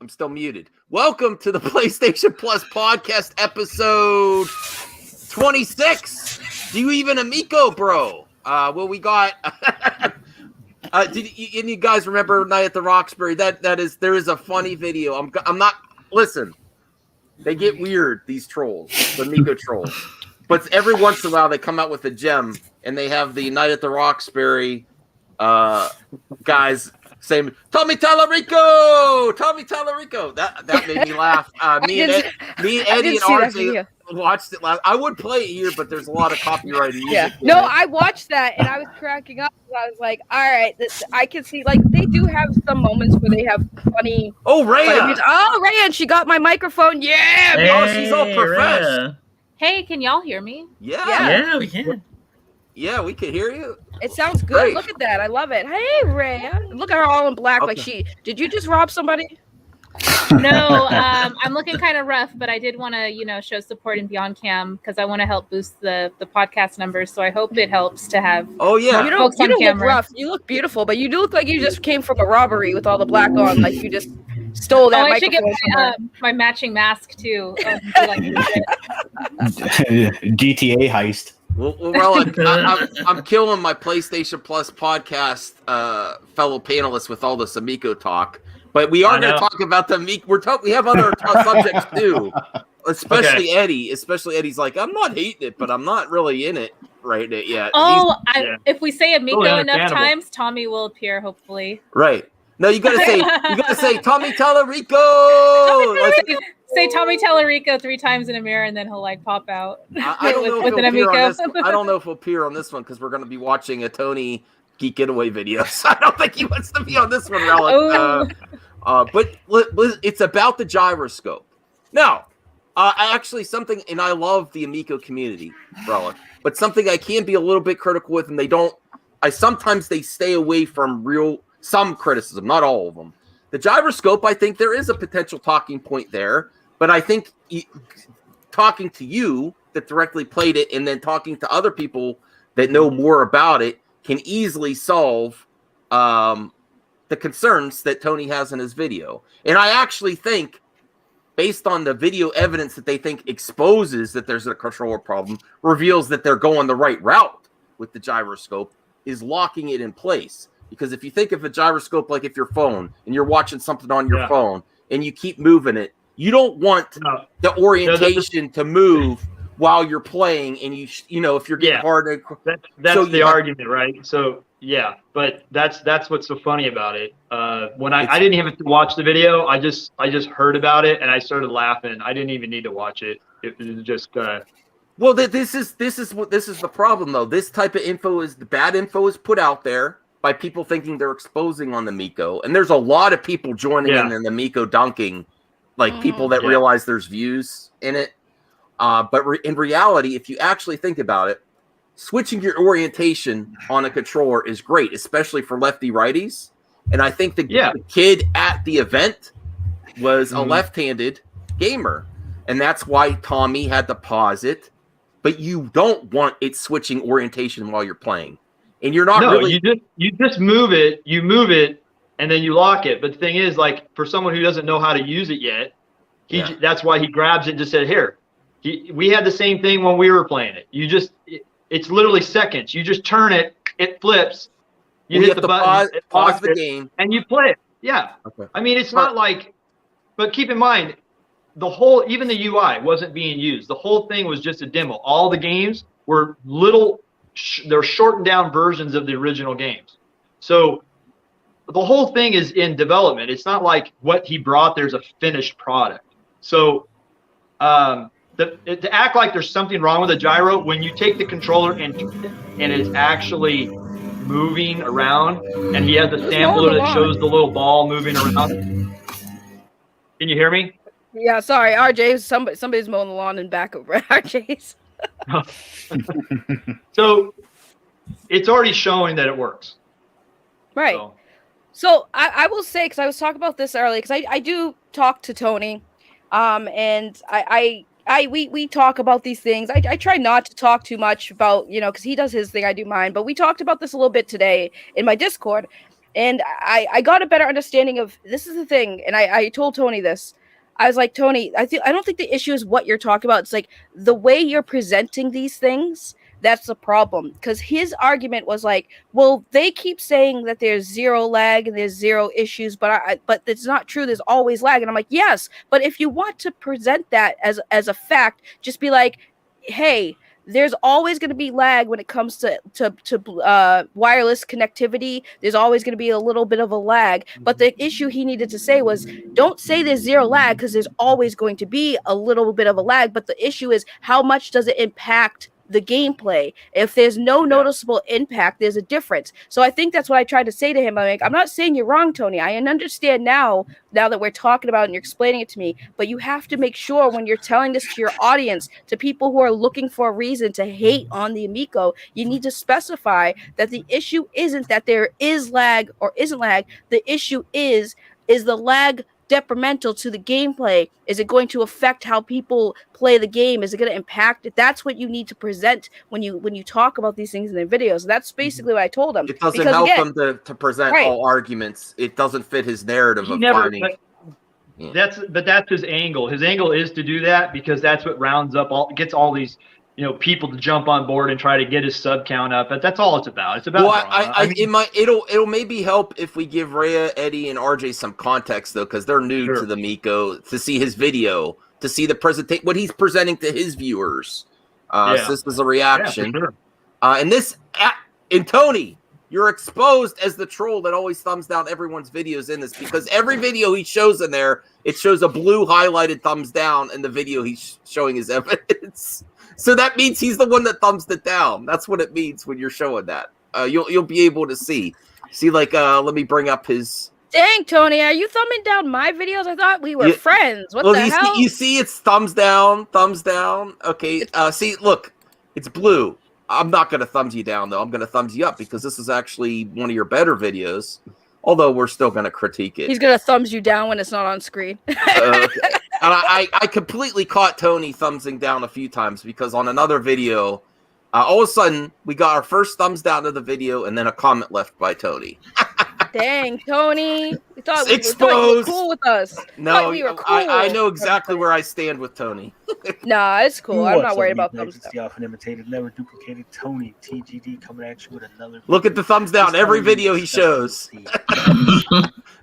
I'm still muted. Welcome to the PlayStation Plus podcast episode 26. Do you even Amico, bro? Well, we got. Did you guys remember Night at the Roxbury? There is a funny video. I'm not. Listen, they get weird. These trolls, the Amico trolls. But every once in a while, they come out with a gem, and they have the Night at the Roxbury guys saying, Tommy Tallarico! That made me laugh. Me and Eddie and RJ watched it last. I would play it here, but there's a lot of copyright music. Yeah. No, I watched that, and I was cracking up. I was like, all right, I can see, like, they do have some moments where they have funny. Oh, Rhea! Rhea, and she got my microphone. Yeah! Hey, she's all professional. Hey, can y'all hear me? Yeah, we can. Yeah, we can hear you. It sounds good. Great. Look at that. I love it. Hey, Rhea. Look at her all in black. Okay. Like did you just rob somebody? No, I'm looking kind of rough, but I did want to, show support in Beyond Cam because I want to help boost the podcast numbers. So I hope it helps to have. Oh yeah, you don't look rough. You look beautiful, but you do look like you just came from a robbery with all the black on, like you just stole that. I should get my matching mask too. GTA heist. Well, I'm killing my PlayStation Plus podcast fellow panelists with all this Amico talk, but we are going to talk about the Amico. We have other subjects too, especially okay. Eddie. Especially Eddie's like, I'm not hating it, but I'm not really in it right yet. Oh, if we say Amico enough times, Tommy will appear. Hopefully, right. No, you gotta say Tommy Tallarico. Say Tommy Tallarico 3 times in a mirror, and then he'll pop out. I don't know if he'll appear on this one. I don't know if he'll appear on this one because we're going to be watching a Tony Geek Getaway video. So I don't think he wants to be on this one, Relic. But it's about the gyroscope. Now, something, and I love the Amico community, Relic, but something I can be a little bit critical with, and sometimes they stay away from some criticism, not all of them. The gyroscope, I think there is a potential talking point there, but I think talking to you that directly played it and then talking to other people that know more about it can easily solve the concerns that Tony has in his video. And I actually think, based on the video evidence that they think exposes that there's a controller problem, reveals that they're going the right route with the gyroscope, is locking it in place. Because if you think of a gyroscope like if your phone and you're watching something on your phone and you keep moving it, you don't want the orientation to move while you're playing. And if you're getting hard, that's the argument, right? So but that's what's so funny about it. When I didn't even watch the video, I just heard about it and I started laughing. I didn't even need to watch it. It was just. Well, this is the problem though. This type of the bad info is put out there by people thinking they're exposing on the Amico. And there's a lot of people joining in the Amico dunking, like people that realize there's views in it. But in reality, if you actually think about it, switching your orientation on a controller is great, especially for lefty-righties. And I think the kid at the event was a left-handed gamer. And that's why Tommy had to pause it. But you don't want it switching orientation while you're playing. And you're not really. You just move it. You move it, and then you lock it. But the thing is, for someone who doesn't know how to use it yet, that's why he grabs it and just said, "Here." We had the same thing when we were playing it. It's literally seconds. You just turn it, it flips. You hit the button, pause the game, and you play it. Yeah. Okay. I mean, it's not like. But keep in mind, even the UI wasn't being used. The whole thing was just a demo. All the games were they're shortened down versions of the original games. So the whole thing is in development. It's not like what he brought, there's a finished product. So to act like there's something wrong with a gyro, when you take the controller and it's actually moving around, and he has a sampler that shows the little ball moving around. Can you hear me? Yeah, sorry, RJ. Somebody's mowing the lawn in back of RJ's. So it's already showing that it works. Right. So I will say, because I was talking about this earlier, because I do talk to Tony, and we talk about these things. I try not to talk too much about, because he does his thing, I do mine. But we talked about this a little bit today in my Discord. And I got a better understanding of, this is the thing, and I told Tony this. I was like, Tony, I don't think the issue is what you're talking about. It's like the way you're presenting these things, that's the problem. Because his argument was like, well, they keep saying that there's zero lag and there's zero issues, but it's not true. There's always lag. And I'm like, yes, but if you want to present that as a fact, just be like, hey, there's always going to be lag when it comes to wireless connectivity. There's always going to be a little bit of a lag. But the issue he needed to say was, don't say there's zero lag, because there's always going to be a little bit of a lag. But the issue is, how much does it impact the gameplay? If there's no noticeable impact, there's a difference. So I think that's what I tried to say to him. I'm like, I'm not saying you're wrong, Tony. I understand now that we're talking about it and you're explaining it to me, but you have to make sure when you're telling this to your audience, to people who are looking for a reason to hate on the Amico, you need to specify that the issue isn't that there is lag or isn't lag. The issue is the lag detrimental to the gameplay? Is it going to affect how people play the game? Is it going to impact it? That's what you need to present when you talk about these things in their videos. That's basically what I told him. It doesn't help him to present all arguments. It doesn't fit his narrative finding. That's his angle. His angle is to do that because that's what rounds up gets all these people to jump on board and try to get his sub count up. But that's all it's about. It's about. Well, it'll maybe help if we give Rhea, Eddie, and RJ some context though, because they're new to the Amico, to see his video, to see the presentation, what he's presenting to his viewers. So this is a reaction. Yeah, and Tony, you're exposed as the troll that always thumbs down everyone's videos in this, because every video he shows in there, it shows a blue highlighted thumbs down in the video he's showing his evidence. So that means he's the one that thumbs it down. That's what it means when you're showing that. You'll be able to see. Let me bring up his. Dang, Tony, are you thumbing down my videos? I thought we were friends. What the hell? You see it's thumbs down. Okay. See, look, it's blue. I'm not going to thumbs you down, though. I'm going to thumbs you up because this is actually one of your better videos, although we're still going to critique it. He's going to thumbs you down when it's not on screen. Okay. And I completely caught Tony thumbsing down a few times because on another video, all of a sudden, we got our first thumbs down to the video and then a comment left by Tony. Dang, Tony. We thought you were cool with us. No, I know exactly where I stand with Tony. Nah, it's cool. I'm not worried about thumbs down. Often imitated, never duplicated. Tony, TGD coming at you with another. Look at the thumbs down. Every video he shows.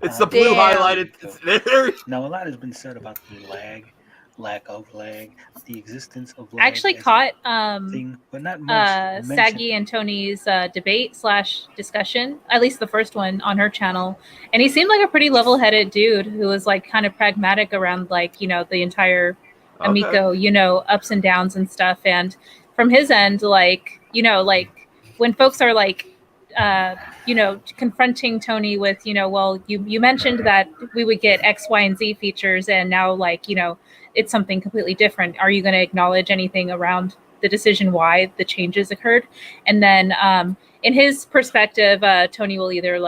It's the blue highlighted. Now, a lot has been said about the lack of lag, the existence of lag. I actually caught but not much Saggy and Tony's debate/discussion, at least the first one on her channel, and he seemed like a pretty level-headed dude who was like kind of pragmatic around the entire Amico, ups and downs and stuff. And from his end, when folks are confronting Tony with, well, you mentioned that we would get X, Y, and Z features, and now it's something completely different. Are you going to acknowledge anything around the decision why the changes occurred? And then in his perspective, Tony will either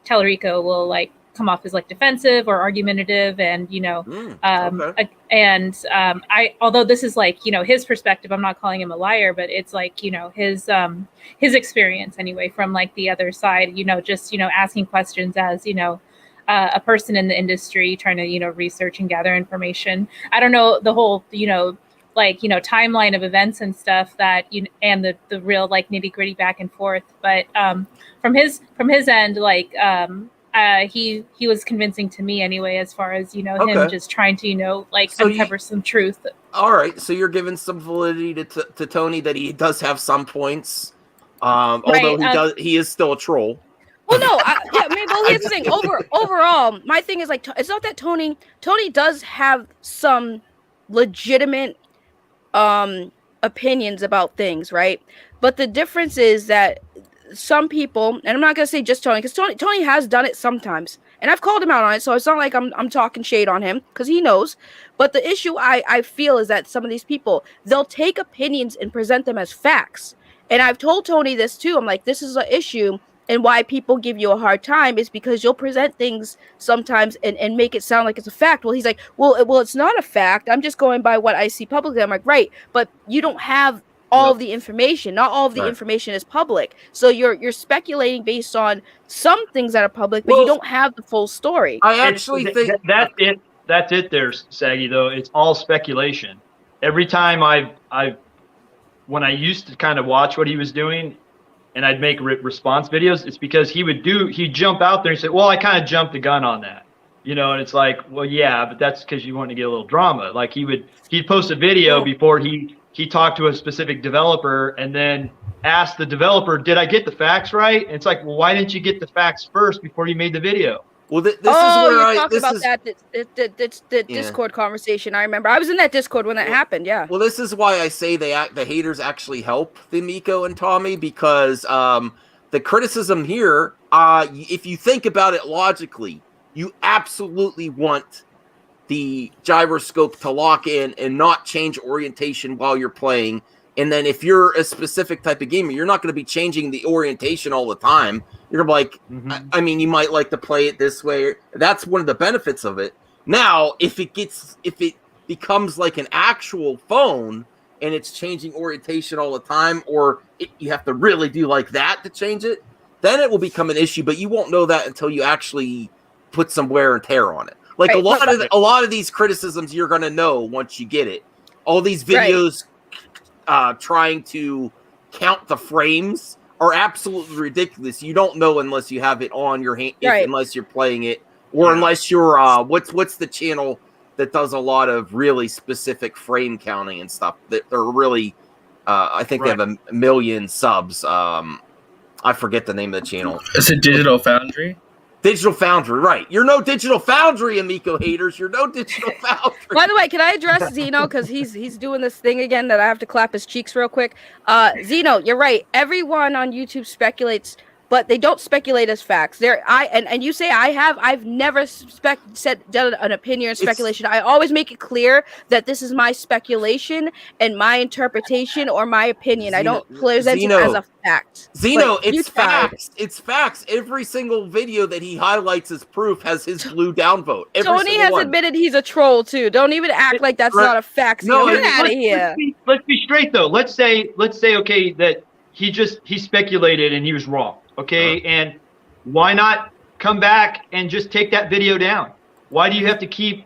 Tellerico will come off as defensive or argumentative, and although this is his perspective, I'm not calling him a liar, but it's his experience anyway from the other side, just asking questions as a person in the industry trying to research and gather information. I don't know the whole timeline of events and stuff that and the real nitty-gritty back and forth, but from his end, he was convincing to me anyway, as far as him just trying to uncover some truth. All right, so you're giving some validity to Tony that he does have some points, although he is still a troll. Well, no, here's the thing. Overall, my thing is it's not that Tony does have some legitimate opinions about things, right? But the difference is that some people, and I'm not gonna say just Tony, because Tony has done it sometimes, and I've called him out on it, so it's not like I'm talking shade on him, because he knows. But the issue I feel is that some of these people, they'll take opinions and present them as facts. And I've told Tony this too. I'm like, this is an issue, and why people give you a hard time is because you'll present things sometimes and make it sound like it's a fact. Well, he's like, well, it's not a fact. I'm just going by what I see publicly. I'm like, right, but you don't have all of the information. Not all of the information is public. So you're speculating based on some things that are public, but you don't have the full story. I actually think that's it. That's it there, Saggy, though. It's all speculation. Every time when I used to kind of watch what he was doing and I'd make response videos, it's because he'd jump out there and say, well, I kind of jumped the gun on that. And it's like, well, yeah, but that's because you want to get a little drama. Like he'd post a video before he talked to a specific developer and then asked the developer, did I get the facts right? And it's like, well, why didn't you get the facts first before you made the video? Well, this is where you're talking about that Discord conversation. I remember I was in that Discord when that happened. Yeah. Well, this is why I say the haters actually help the Amico and Tommy, because the criticism here, if you think about it logically, you absolutely want the gyroscope to lock in and not change orientation while you're playing. And then if you're a specific type of gamer, you're not going to be changing the orientation all the time. You're like, I mean, you might like to play it this way. That's one of the benefits of it. Now, if it becomes like an actual phone and it's changing orientation all the time, or you have to really do like that to change it, then it will become an issue. But you won't know that until you actually put some wear and tear on it. Like a lot of these criticisms, you're going to know once you get it. All these videos trying to count the frames are absolutely ridiculous. You don't know unless you have it on your hand, unless you're playing it, or unless you're what's the channel that does a lot of really specific frame counting and stuff. That they're really, I think they have a million subs. I forget the name of the channel. Is it Digital Foundry? Digital Foundry, right. You're no Digital Foundry, Amico haters. You're no Digital Foundry. By the way, can I address Zeno? Because he's doing this thing again that I have to clap his cheeks real quick. Zeno, you're right. Everyone on YouTube speculates, but they don't speculate as facts. And you say I've never done an opinion or speculation. I always make it clear that this is my speculation and my interpretation or my opinion. I don't present it as a fact. Zeno, it's facts. It's facts. Every single video that he highlights as proof has his blue downvote. Tony has admitted he's a troll too. Don't even act like that's not a fact. No, get out of here. Let's be straight though. Let's say okay that he speculated and he was wrong. Okay, and why not come back and just take that video down? Why do you have to keep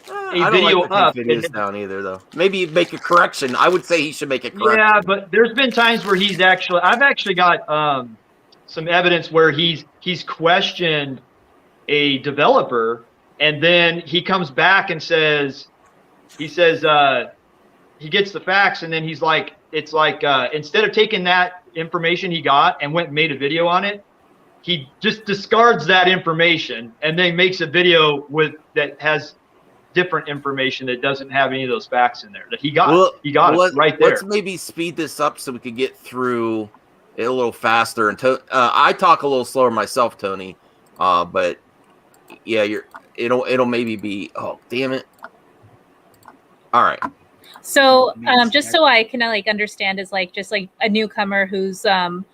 a video up? Videos down either, though. Maybe make a correction. I would say he should make a correction. Yeah, but there's been times where I've actually got some evidence where he's questioned a developer, and then he comes back and he gets the facts, and then he's like, it's like instead of taking that information he got and went and made a video on it, he just discards that information and then makes a video that has different information that doesn't have any of those facts in there that he got. It right there. Let's maybe speed this up so we could get through it a little faster. And I talk a little slower myself, Tony. But yeah, it'll maybe be. Oh, damn it! All right. So just so I can understand, is just a newcomer who's who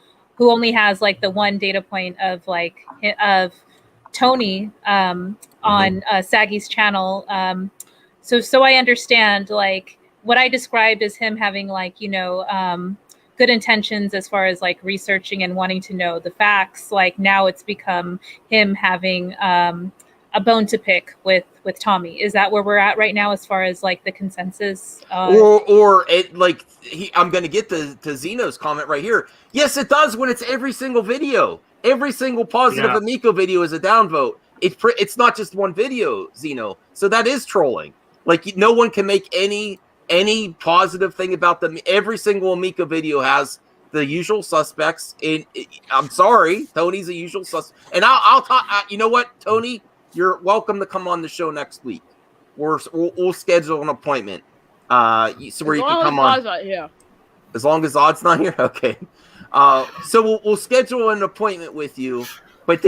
only has the one data point of Tony on Saggy's channel. So I understand what I described as him having good intentions as far as researching and wanting to know the facts. Now it's become him having a bone to pick with Tommy. Is that where we're at right now as far as the consensus? I'm going to get to Zeno's comment right here. Yes, it does when it's every single video. Every single positive Amico video is a downvote. It's not just one video, Zeno. So that is trolling. No one can make any positive thing about them. Every single Amico video has the usual suspects. I'm sorry, Tony's a usual suspect. And I'll talk. You know what, Tony? You're welcome to come on the show next week. We'll schedule an appointment. So where you can come on. As long as Odd's not here, okay. So we'll schedule an appointment with you. But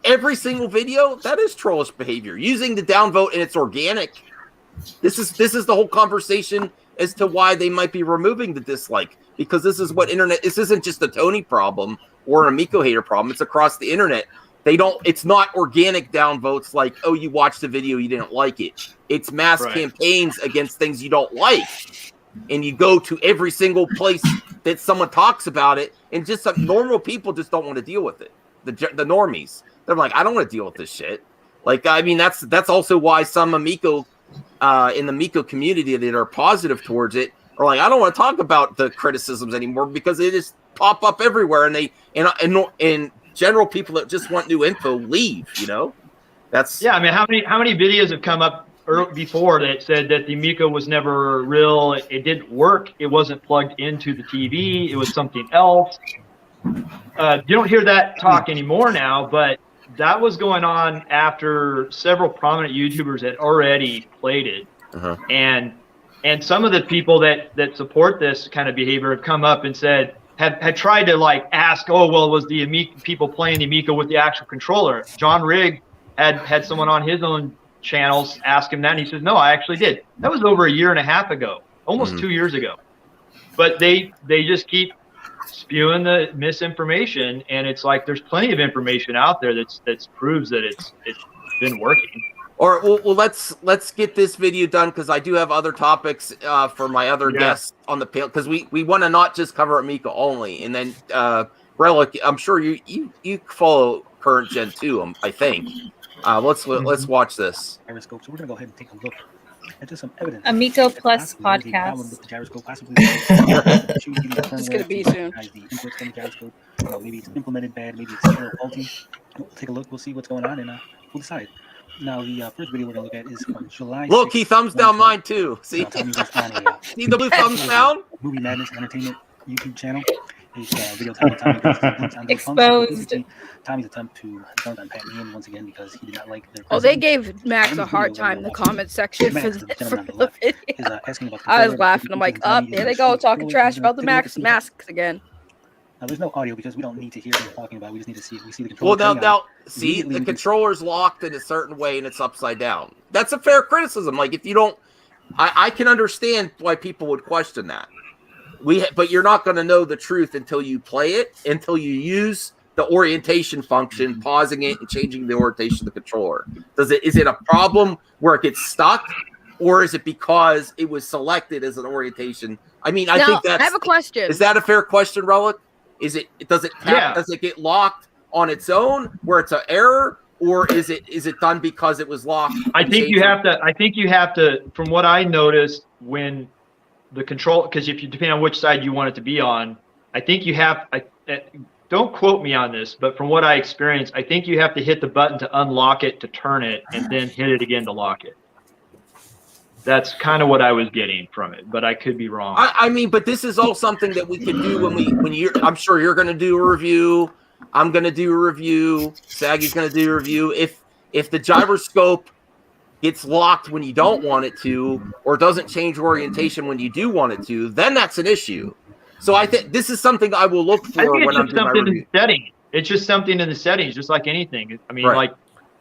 every single video, that is trollish behavior. Using the downvote and it's organic. This is the whole conversation as to why they might be removing the dislike, because this is what internet. This isn't just a Tony problem or an Amico hater problem. It's across the internet. It's not organic downvotes like, you watched the video, you didn't like it. It's mass campaigns against things you don't like. and you go to every single place that someone talks about it, and just some normal people just don't want to deal with it. The normies, they're like, I don't want to deal with this shit. Like, I mean, that's also why some Amico in the Amico community that are positive towards it are like, I don't want to talk about the criticisms anymore because they just pop up everywhere, and and general people that just want new info leave. You know, that's I mean, how many videos have come up before that said that the Amico was never real? It didn't work. It wasn't plugged into the TV. It was something else. You don't hear that talk anymore now, but that was going on after several prominent YouTubers had already played it. And some of the people that support this kind of behavior have come up and said, had tried to like ask, oh, well, was the Amico people playing the Amico with the actual controller? John Rigg had someone on his own channels ask him that, and he says, no, I actually did. That was over a year and a half ago, almost 2 years ago. But they just keep spewing the misinformation, and it's like there's plenty of information out there that proves that it's been working. Or well, let's get this video done, because I do have other topics for my other guests on the panel, because we want to not just cover Amico only. And then Relic, I'm sure you follow current gen too, I think. Let's watch this. Gyroscope. So we're gonna go ahead and take a look at just some evidence. Amico Plus podcast. With the gyroscope, possibly it's gonna be soon. The inputs from the gyroscope. Maybe it's implemented bad. Maybe it's a little faulty. We'll take a look. We'll see what's going on, and we'll decide. Now, the first video we're gonna look at is from July. Look, he thumbs down mine too. See, see the blue thumbs down. Movie Madness Entertainment YouTube channel. Video titled Tommy goes on the Exposed. Tommy's attempt to dunk on Pat Meehan once again because he did not like their. Oh, they gave Max a hard time in the comment section for the video. I was laughing. I'm like, up there they go talking trash about the masks again. Now, there's no audio because we don't need to hear them talking about it. We just need to see it. We see the controller. Well, now, see, the controller's locked in a certain way and it's upside down. That's a fair criticism. Like, if you don't, I can understand why people would question that. But you're not going to know the truth until you play it, until you use the orientation function, pausing it and changing the orientation of the controller. Is it a problem where it gets stuck, or is it because it was selected as an orientation? I mean, I think that's. I have a question. Is that a fair question, Relic? Does it get locked on its own where it's an error, or is it done because it was locked? I think you have to. From what I noticed, when the control, because if you depend on which side you want it to be on, I think you have. Don't quote me on this, but from what I experienced, I think you have to hit the button to unlock it, to turn it, and then hit it again to lock it. That's kind of what I was getting from it, but I could be wrong. I mean, but this is all something that we could do I'm sure you're going to do a review. I'm going to do a review. Saggy's going to do a review. If the gyroscope gets locked when you don't want it to, or doesn't change orientation when you do want it to, then that's an issue. So I think this is something I will look for when I'm doing my review. It's just something in the settings, just like anything. I mean, like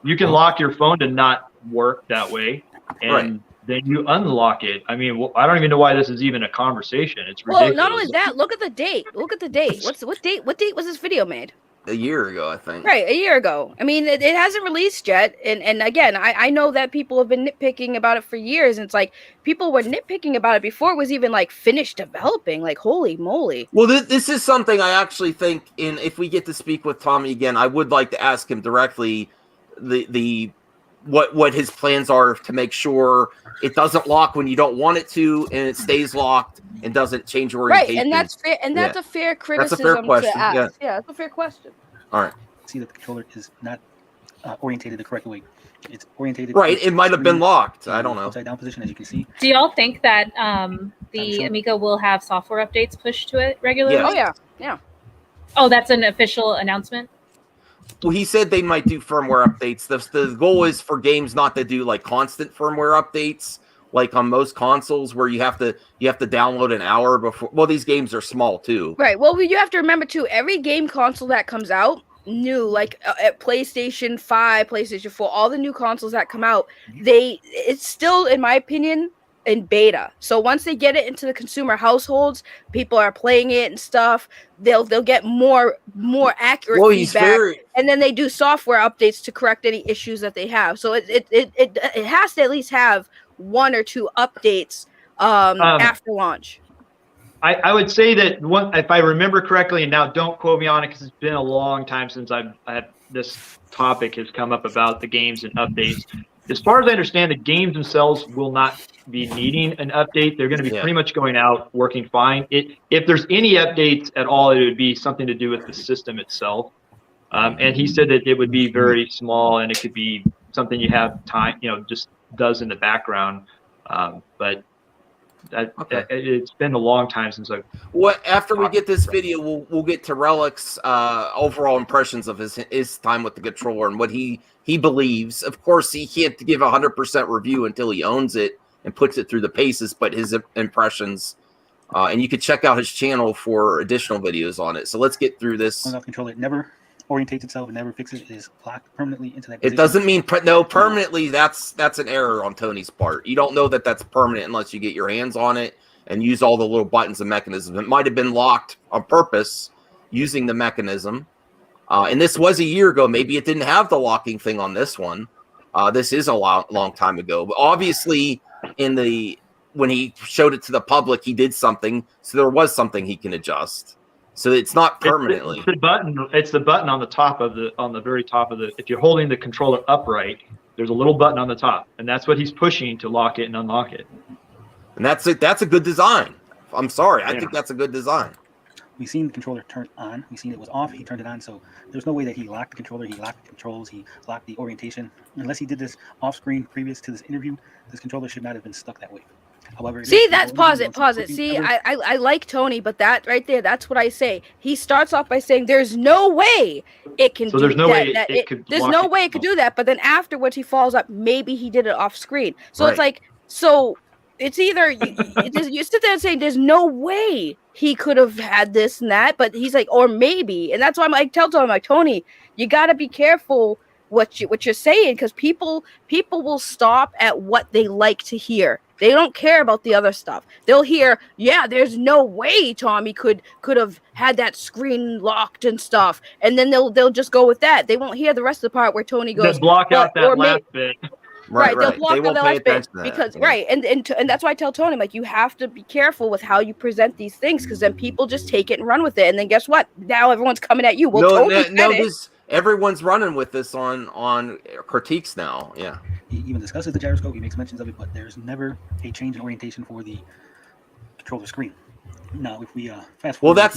you can lock your phone to not work that way, and then you unlock it. I mean, I don't even know why this is even a conversation. It's ridiculous. Well, not only that, look at the date. What date? What date was this video made? A year ago, I think. Right, a year ago. I mean, it hasn't released yet. And again, I know that people have been nitpicking about it for years. And it's like people were nitpicking about it before it was even like finished developing. Like, holy moly. Well, this is something I actually think, if we get to speak with Tommy again, I would like to ask him directly what his plans are to make sure it doesn't lock when you don't want it to, and it stays locked and doesn't change orientation. Right, and that's fair. And that's a fair criticism to ask. Yeah, that's a fair question. All right. See that the controller is not orientated the correct way. It's orientated. Right, it might have been locked. I don't know. Upside down position, as you can see. Do y'all think that the Amico will have software updates pushed to it regularly? Yeah. Oh yeah. Oh, that's an official announcement? Well, he said they might do firmware updates. The goal is for games not to do like constant firmware updates, like on most consoles where you have to download an hour before. Well, these games are small too. Right. Well, you have to remember too, every game console that comes out new, like at PlayStation 5, PlayStation 4, all the new consoles that come out, it's still, in my opinion, in beta. So once they get it into the consumer households, people are playing it and stuff, they'll get more accurate feedback, and then they do software updates to correct any issues that they have. So it has to at least have one or two updates after launch? I would say that if I remember correctly, and now don't quote me on it because it's been a long time since this topic has come up about the games and updates. As far as I understand, the games themselves will not be needing an update. They're going to be pretty much going out working fine. If there's any updates at all, it would be something to do with the system itself. And he said that it would be very small and it could be something you have time, just does in the background. But it's been a long time since after we get this video, we'll get to Relic's overall impressions of his time with the controller and what he believes. Of course, he can't give 100% review until he owns it and puts it through the paces, but his impressions, and you can check out his channel for additional videos on it. So let's get through this. On-off controller, it never orientates itself, it never fixes it, is locked permanently into that position. It doesn't mean permanently. That's an error on Tony's part. You don't know that that's permanent unless you get your hands on it and use all the little buttons and mechanisms. It might have been locked on purpose using the mechanism. And this was a year ago. Maybe it didn't have the locking thing on this one. This is a long time ago. But obviously, when he showed it to the public, he did something. So there was something he can adjust. So it's not permanently. It's the button. It's the button on the very top of the. If you're holding the controller upright, there's a little button on the top, and that's what he's pushing to lock it and unlock it. And that's a good design. I'm sorry, I think that's a good design. We've seen the controller turn on. We've seen it was off. He turned it on. So there's no way that he locked the controller. He locked the controls. He locked the orientation. Unless he did this off screen previous to this interview, this controller should not have been stuck that way. However, see, that's pause it. See, I like Tony, but that right there, that's what I say. He starts off by saying there's no way it can do that. There's no way it could do that. But then afterwards he follows up, maybe he did it off screen. So it's like, so it's either you sit there and say there's no way he could have had this and that, but he's like, or maybe. And that's why I'm like, tell him, like, Tony, you got to be careful what you're saying, because people will stop at what they like to hear. They don't care about the other stuff. They'll hear, yeah, there's no way Tommy could have had that screen locked and stuff, and then they'll just go with that. They won't hear the rest of the part where Tony goes, just block out that last bit. Right, they'll block out the last bit because and that's why I tell Tony, like, you have to be careful with how you present these things, because then people just take it and run with it, and then guess what? Now everyone's coming at you. Well, everyone's running with this on critiques now. Yeah. He even discusses the gyroscope. He makes mentions of it, but there's never a change in orientation for the controller screen. Now, if we fast forward, that's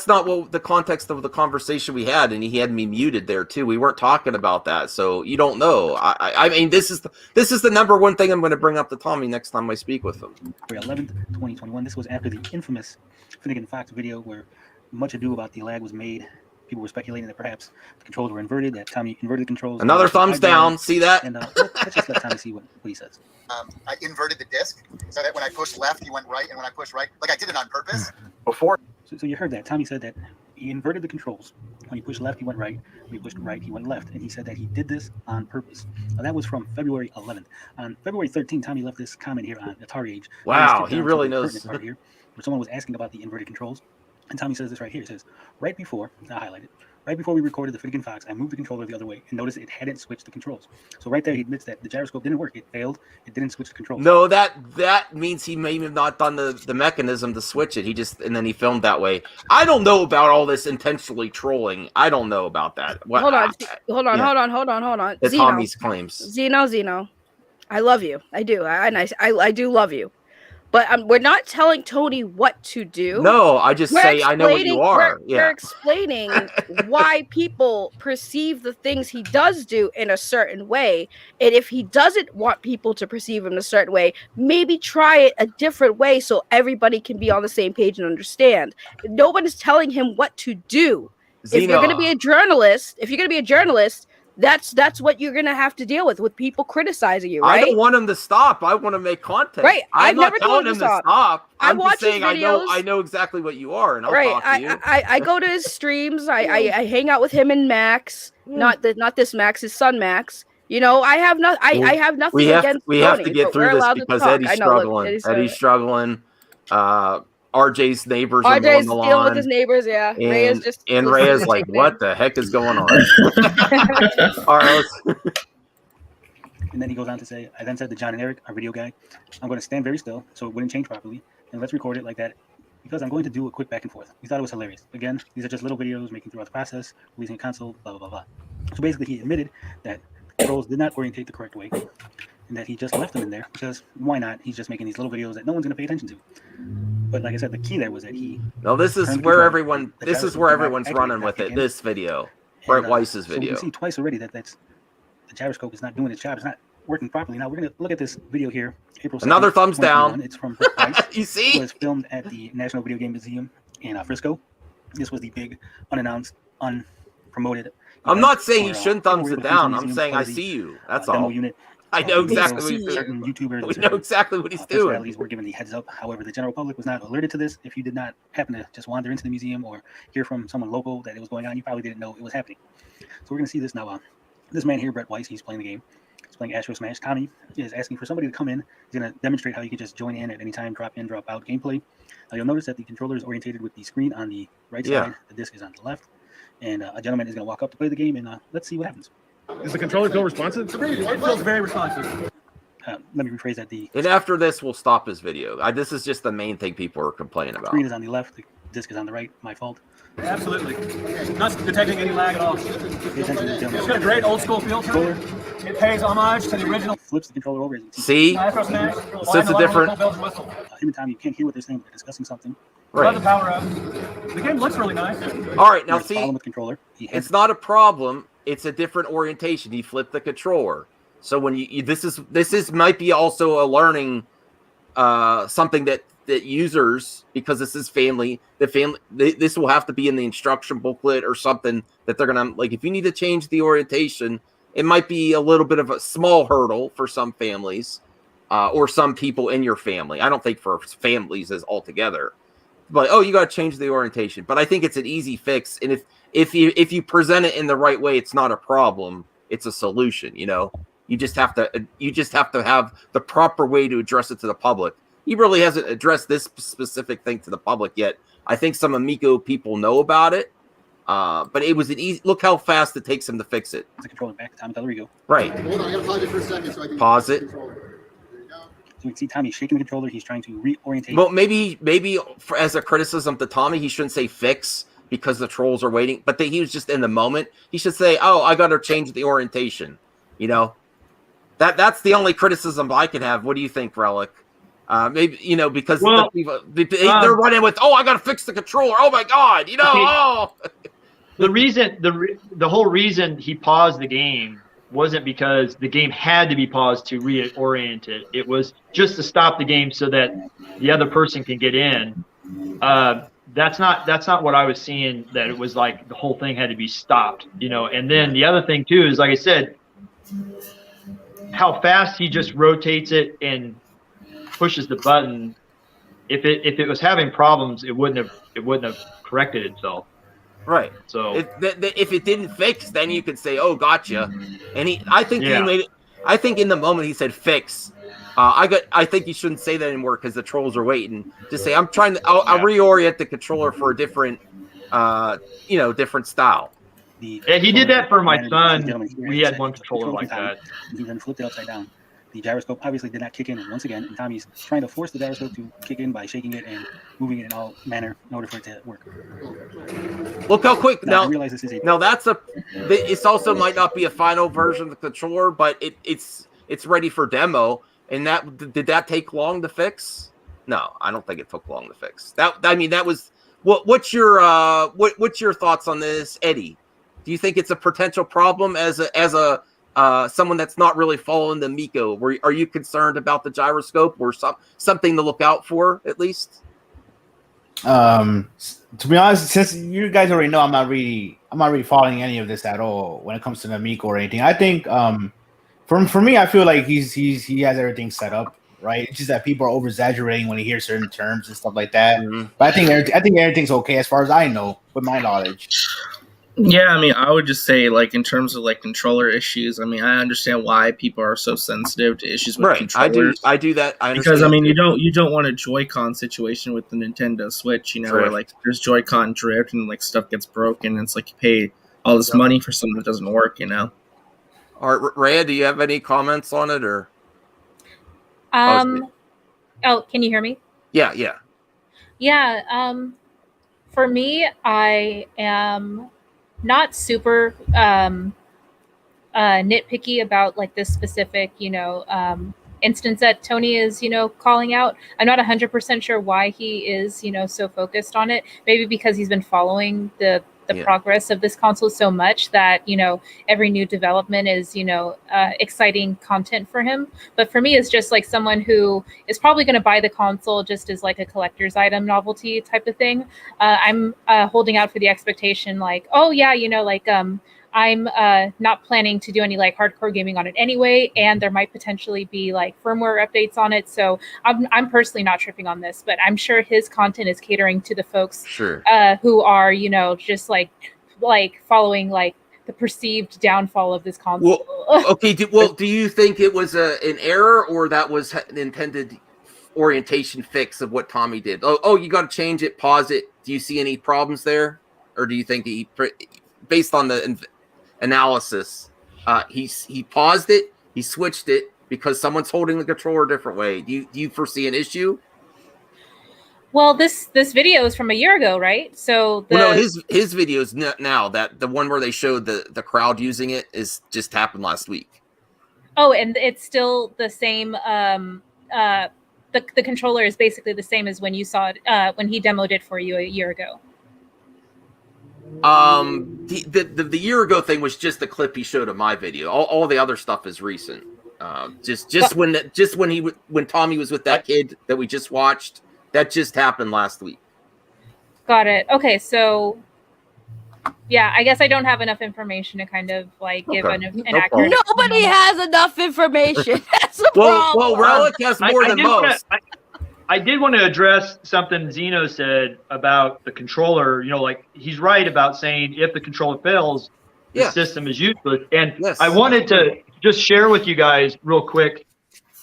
not what the context of the conversation we had, and he had me muted there too. We weren't talking about that, so you don't know. I mean, this is the number one thing I'm going to bring up to Tommy next time I speak with him. February 11th, 2021. This was after the infamous Finnegan Fox video where much ado about the lag was made. People were speculating that perhaps the controls were inverted, that Tommy inverted the controls. Another thumbs down. See that? And let's just let Tommy see what he says. I inverted the disc so that when I pushed left, he went right, and when I pushed right, like I did it on purpose. Before. So you heard that. Tommy said that he inverted the controls. When he pushed left, he went right. When he pushed right, he went left. And he said that he did this on purpose. Now, that was from February 11th. On February 13th, Tommy left this comment here on Atari Age. Wow, he really knows. Part here, where someone was asking about the inverted controls. And Tommy says this right here. It says, right before, I highlighted, right before we recorded the Finnegan Fox, I moved the controller the other way and noticed it hadn't switched the controls. So right there, he admits that the gyroscope didn't work. It failed. It didn't switch the controls. No, that means he may have not done the mechanism to switch it. And then he filmed that way. I don't know about all this intentionally trolling. I don't know about that. Hold on. That's Tommy's claims. Zeno. I love you. I do. I do love you. But we're not telling Tony what to do. No, I just say I know what you are. We're explaining why people perceive the things he does do in a certain way. And if he doesn't want people to perceive him a certain way, maybe try it a different way so everybody can be on the same page and understand. No one is telling him what to do. If you're going to be a journalist, that's what you're gonna have to deal with people criticizing you, right? I don't want him to stop. I want to make content. Right. I'm not telling him to stop. I'm just saying videos. I know exactly what you are, and I'll talk to you. I go to his streams. I hang out with him and Max. Not this Max, his son Max. You know, I have nothing against Tony. We have to get through this because Eddie's struggling. Eddie's struggling. RJ's neighbors are RJ's dealing lawn, with his neighbors, yeah. And Rhea's like, what the heck is going on? All right, And then he goes on to say, I then said to John and Eric, our video guy, I'm going to stand very still so it wouldn't change properly. And let's record it like that because I'm going to do a quick back and forth. We thought it was hilarious. Again, these are just little videos making throughout the process, releasing a console, blah, blah, blah, blah. So basically he admitted that controls did not orientate the correct way and that he just left them in there because why not? He's just making these little videos that no one's going to pay attention to. But like I said, the key there was that he... No, this is where everyone's running with it, this video. Brett Weiss's video. So we see twice already that the gyroscope is not doing its job. It's not working properly. Now we're going to look at this video here. April 2nd, another thumbs down. It's from Brett Weiss. You see? It was filmed at the National Video Game Museum in Frisco. This was the big, unannounced, unpromoted. I'm not saying you shouldn't thumbs it down. I'm saying I see you. That's all. Unit. I know exactly what he's doing. Certain YouTubers. We know exactly what he's doing. Personalities were given the heads up. However, the general public was not alerted to this. If you did not happen to just wander into the museum or hear from someone local that it was going on, you probably didn't know it was happening. So we're going to see this now. This man here, Brett Weiss, he's playing the game. He's playing Astro Smash. Tommy is asking for somebody to come in. He's going to demonstrate how you can just join in at any time, drop in, drop out gameplay. You'll notice that the controller is orientated with the screen on the right side. The disc is on the left. And a gentleman is going to walk up to play the game, and let's see what happens. Does the controller feel responsive? It feels very responsive. Let me rephrase that. And after this, we'll stop his video. This is just the main thing people are complaining about. The screen is on the left. The disc is on the right. My fault. Absolutely. Not detecting any lag at all. It's got a great old school feel to it. It pays homage to the original. Flips the controller over. See? So it's a different... Him and Tommy, you can't hear what they're saying. They're discussing something. Right. The power up. The game looks really nice. All right, now see, with controller. It's not a problem. It's a different orientation. You flip the controller. So when this might be also a learning something that users, because this is this will have to be in the instruction booklet or something that they're gonna like. If you need to change the orientation, it might be a little bit of a small hurdle for some families or some people in your family. I don't think for families as altogether, but you got to change the orientation. But I think it's an easy fix, and if you present it in the right way, it's not a problem. It's a solution. You just have to have the proper way to address it to the public. He really hasn't addressed this specific thing to the public yet. I think some Amico people know about it, but it was an easy. Look how fast it takes him to fix it. The controller back. Tommy Tellerigo. Right. Hold on, I gotta pause it for a second so I can pause it. So we can see Tommy shaking the controller. He's trying to reorientate. Well, maybe as a criticism to Tommy, he shouldn't say fix because the trolls are waiting. But he was just in the moment. He should say, "Oh, I got to change the orientation." That's the only criticism I could have. What do you think, Relic? Maybe because they're running with, "Oh, I got to fix the controller." Oh my God, The whole reason he paused the game wasn't because the game had to be paused to reorient it. It was just to stop the game so that the other person can get in. That's not what I was seeing. That it was like the whole thing had to be stopped. And then the other thing too is, like I said, how fast he just rotates it and pushes the button. If it was having problems, it wouldn't have corrected itself. Right. So if it didn't fix, then you could say, "Oh, gotcha." And he made it. I think in the moment he said fix. I think you shouldn't say that anymore because the trolls are waiting. Just say, "I'm trying to. I'll reorient the controller for a different, different style." Yeah, he did that for my son. We had one controller like that. He then flipped it upside down. The gyroscope obviously did not kick in once again, and Tommy's trying to force the gyroscope to kick in by shaking it and moving it in all manner in order for it to work. Look how quick now. I realize this is it's also might not be a final version of the controller, but it's ready for demo. And did that take long to fix? No, I don't think it took long to fix. That was what's your thoughts on this, Eddie? Do you think it's a potential problem as a someone that's not really following the Amico? Are you concerned about the gyroscope or something to look out for at least? To be honest, since you guys already know, I'm not really following any of this at all when it comes to the Amico or anything. I think for me, I feel like he has everything set up right. It's just that people are over exaggerating when they hear certain terms and stuff like that. Mm-hmm. But I think everything's okay as far as I know with my knowledge. Yeah, I would just say, in terms of controller issues, I understand why people are so sensitive to issues with controllers. I do that. I because you don't want a Joy-Con situation with the Nintendo Switch, where there's Joy-Con drift and stuff gets broken. And it's you pay all this money for something that doesn't work, All right, Rhea, do you have any comments on it, or? Can you hear me? Yeah. Yeah. For me, I am not super nitpicky about like this specific, instance that Tony is, calling out. I'm not 100% sure why he is, so focused on it. Maybe because he's been following the progress of this console so much that, every new development is, exciting content for him. But for me, it's just like someone who is probably going to buy the console just as like a collector's item novelty type of thing. I'm holding out for the expectation like, oh yeah, I'm not planning to do any like hardcore gaming on it anyway, and there might potentially be like firmware updates on it. So I'm personally not tripping on this, but I'm sure his content is catering to the folks who are, just like following like the perceived downfall of this console. Well, okay. Do you think it was an error, or that was an intended orientation fix of what Tommy did? Oh, you got to change it, pause it. Do you see any problems there, or do you think he, based on the analysis, he paused it, he switched it because someone's holding the controller a different way? Do you foresee an issue? Well, this video is from a year ago, right? So his videos now, that the one where they showed the crowd using it is just happened last week. Oh, and it's still the same. The controller is basically the same as when you saw it when he demoed it for you a year ago. The year ago thing was just the clip he showed of my video. All the other stuff is recent. When Tommy was with that kid that we just watched, that just happened last week. Got it. Okay, so yeah, I guess I don't have enough information to kind of like give an accurate. Nobody has enough information. That's the problem. Well, Relic has more than most. I did want to address something Zeno said about the controller. Like he's right about saying if the controller fails, the system is useless. And I wanted to just share with you guys real quick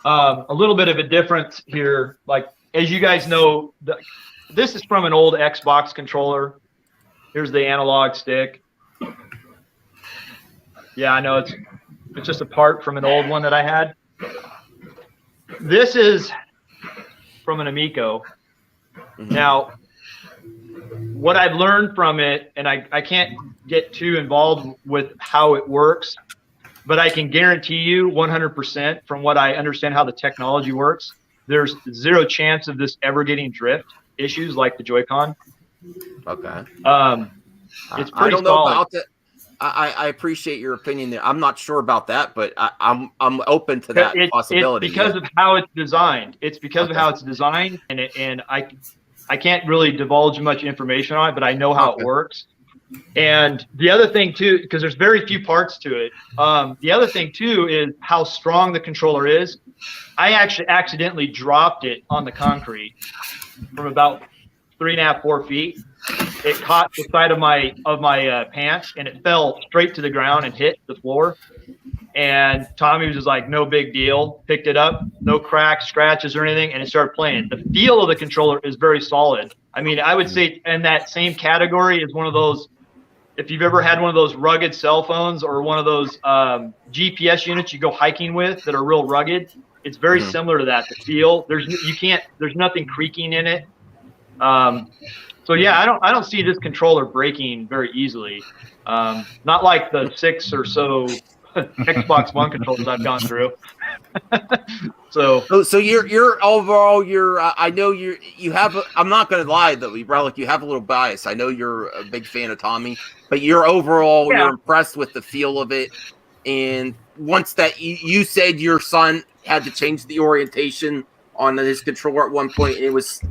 a little bit of a difference here. Like, as you guys know, this is from an old Xbox controller. Here's the analog stick. Yeah, I know it's just a part from an old one that I had. This is from an Amico. Now, what I've learned from it, and I can't get too involved with how it works, but I can guarantee you 100% from what I understand how the technology works, there's zero chance of this ever getting drift issues like the Joy-Con. Okay. It's pretty I don't know solid. about that. I appreciate your opinion there. I'm not sure about that, but I'm open to that possibility. It's because of how it's designed. It's because of how it's designed, and I can't really divulge much information on it, but I know how it works. And the other thing too, because there's very few parts to it. The other thing too is how strong the controller is. I actually accidentally dropped it on the concrete from about 3.5, 4 feet. It caught the side of my pants, and it fell straight to the ground and hit the floor. And Tommy was just like, no big deal. Picked it up, no cracks, scratches, or anything, and it started playing. The feel of the controller is very solid. I mean, I would say in that same category is one of those, if you've ever had one of those rugged cell phones or one of those GPS units you go hiking with that are real rugged, it's very similar to that. The feel, there's nothing creaking in it. So yeah, I don't see this controller breaking very easily. Not like the 6 or so Xbox One controllers I've gone through. So you're overall I know you have I'm not gonna lie though, Relic, you have a little bias. I know you're a big fan of Tommy, but you're you're impressed with the feel of it. And once that you said your son had to change the orientation on his controller at one point, it was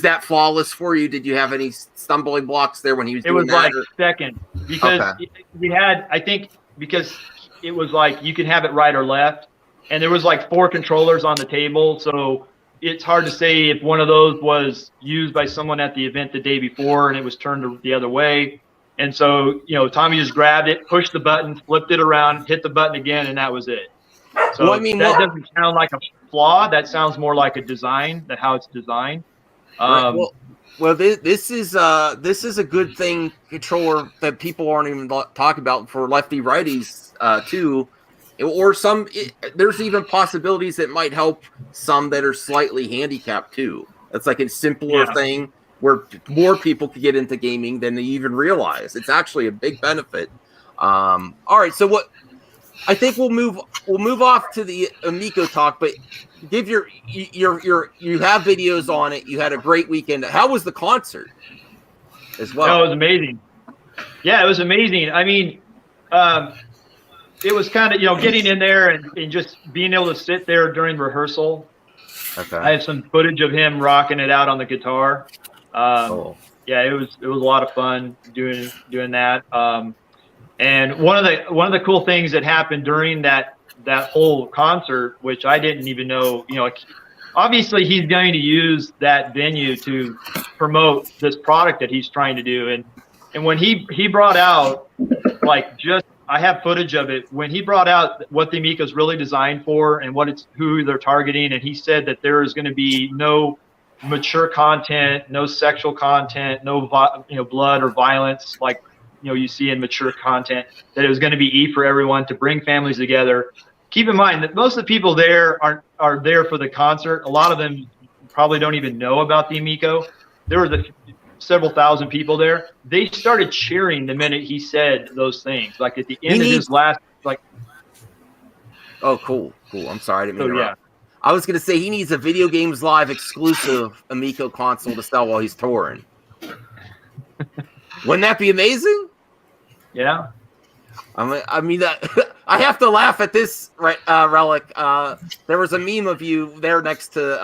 that flawless for you? Did you have any stumbling blocks there when he was doing that? It was like second, because we had, I think, because it was like you can have it right or left, and there was like 4 controllers on the table, so it's hard to say if one of those was used by someone at the event the day before and it was turned the other way. And so, Tommy just grabbed it, pushed the button, flipped it around, hit the button again, and that was it. So that doesn't sound like a flaw. That sounds more like a design, how it's designed. Well, this is a good thing controller that people aren't even talking about for lefty righties too, or there's even possibilities that might help some that are slightly handicapped too. It's like a simpler thing where more people could get into gaming than they even realize. It's actually a big benefit. All right, so what I think we'll move off to the Amico talk, but give you have videos on it. You had a great weekend. How was the concert as well? Oh, it was amazing. Yeah, it was amazing. I mean, it was kind of, getting in there and just being able to sit there during rehearsal. Okay. I have some footage of him rocking it out on the guitar. Yeah, it was a lot of fun doing that. And one of the cool things that happened during that whole concert, which I didn't even know, obviously he's going to use that venue to promote this product that he's trying to do. And when he brought out, I have footage of it, when he brought out what the Amico is really designed for and who they're targeting, and he said that there is going to be no mature content, no sexual content, no blood or violence like you see in mature content, that it was going to be E for everyone, to bring families together. Keep in mind that most of the people there are there for the concert. A lot of them probably don't even know about the Amico. There were several thousand people there. They started cheering the minute he said those things. Like at the end of his last, Oh, cool. I'm sorry, I didn't mean to interrupt. I was going to say he needs a Video Games Live exclusive Amico console to sell while he's touring. Wouldn't that be amazing? Yeah. I mean that I have to laugh at this, right, Relic. There was a meme of you there next to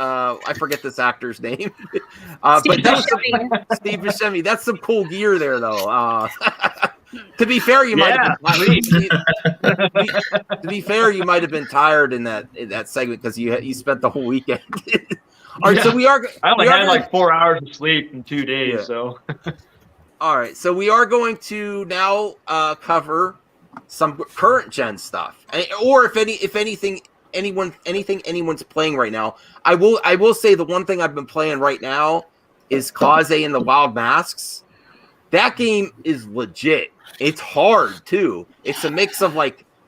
I forget this actor's name, but Steve Buscemi. That's some cool gear there, though. To be fair, you might have been, to be fair, you might have been tired in that segment because you spent the whole weekend. All right, so I only had like 4 hours of sleep in 2 days, so. All right, so we are going to now cover some current gen stuff, or if anything anyone's playing right now. I will say the one thing I've been playing right now is Kaze and the Wild Masks. That game is legit. It's hard too. It's a mix of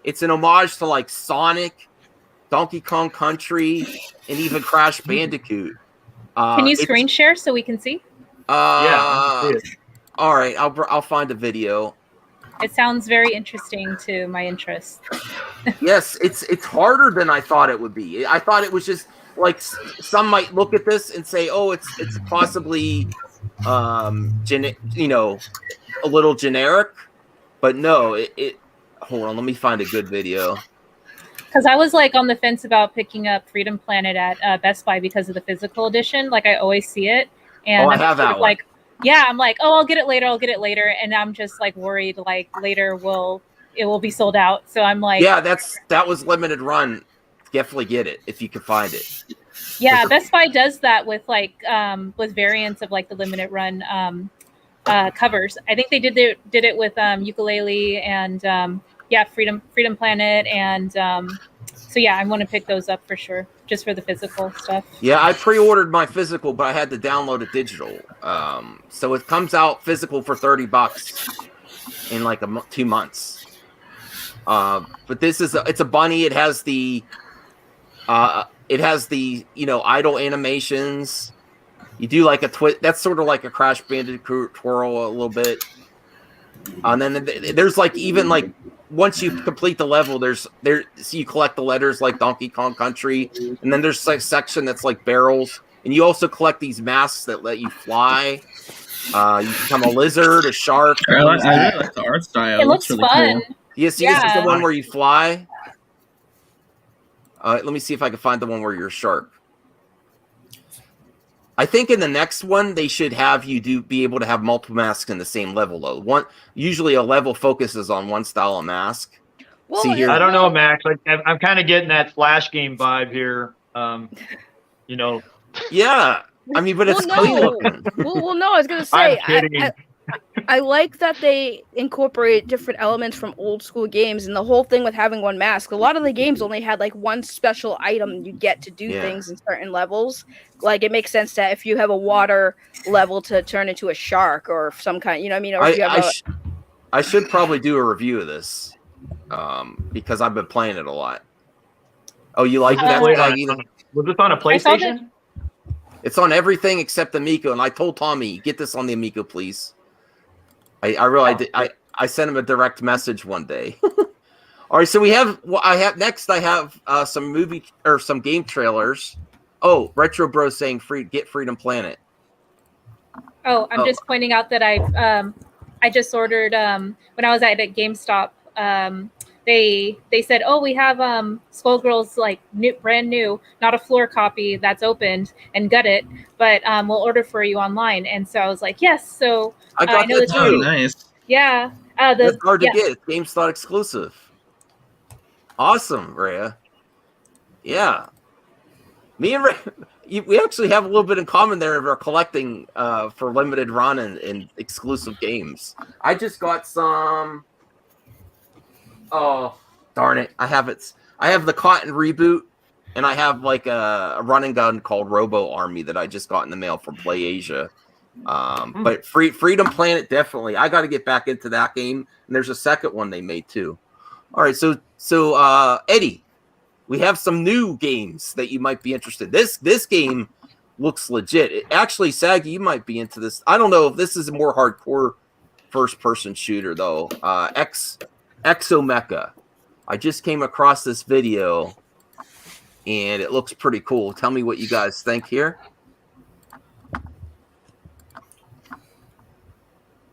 it's an homage to Sonic, Donkey Kong Country, and even Crash Bandicoot. Can you screen share so we can see? Yeah. All right, I'll find a video. It sounds very interesting to my interest. Yes, it's harder than I thought it would be. I thought it was just some might look at this and say, "Oh, it's possibly a little generic," but no. It hold on, let me find a good video. Because I was on the fence about picking up Freedom Planet at Best Buy because of the physical edition. I always see it, and I have that one. Yeah, I'm I'll get it later, and I'm just worried later it will be sold out. So I'm yeah, that was limited run. Definitely get it if you can find it. Yeah, Best Buy does that with with variants of the limited run covers. I think they did it with Ukulele and Freedom Planet, and so yeah, I want to pick those up for sure, just for the physical stuff. Yeah, I pre-ordered my physical, but I had to download it digital. So it comes out physical for $30 in 2 months. But it's a bunny. It has the idle animations. You do a twist. That's sort of like a Crash Bandicoot twirl a little bit. And then there's even once you complete the level, so you collect the letters like Donkey Kong Country, and then there's section that's barrels, and you also collect these masks that let you fly. You become a lizard, a shark. I really like the art style. It looks really fun. Cool. Yes, this is the one where you fly. Let me see if I can find the one where you're a shark. I think in the next one they should have you be able to have multiple masks in the same level though. Usually a level focuses on one style of mask. Well, see here. I don't know, Max. I'm kind of getting that Flash game vibe here. Yeah, I mean, but it's clean looking. Well, no, I was gonna say. I like that they incorporate different elements from old school games, and the whole thing with having one mask. A lot of the games only had like one special item you get to do things in certain levels. Like it makes sense that if you have a water level to turn into a shark or some kind, you know what I mean? Or if you have I should probably do a review of this because I've been playing it a lot. Oh, you like that? Was this on a PlayStation? It's on everything except Amico, and I told Tommy, get this on the Amico, please. I sent him a direct message one day. All right, so we have. Well, I have some movie or some game trailers. Oh, Retro Bro saying get Freedom Planet. Oh, I'm just pointing out that I just ordered when I was at GameStop. They said, oh, we have Skullgirls like brand new, not a floor copy that's opened and gutted, but we'll order for you online. And so I was like, yes. So I got that too. Nice. Yeah. That's hard to get. It's GameStop exclusive. Awesome, Rhea. Yeah. Me and Rhea, we actually have a little bit in common there of our collecting for limited run and exclusive games. I just got some. Oh, darn it. I have the Cotton Reboot, and I have like a run and gun called Robo Army that I just got in the mail from Play Asia. But Freedom Planet, definitely. I got to get back into that game, and there's a second one they made too. All right, so Eddie, we have some new games that you might be interested in. This game looks legit. Actually, Saggy, you might be into this. I don't know if this is a more hardcore first-person shooter, though. Exomecha. I just came across this video, and it looks pretty cool. Tell me what you guys think here.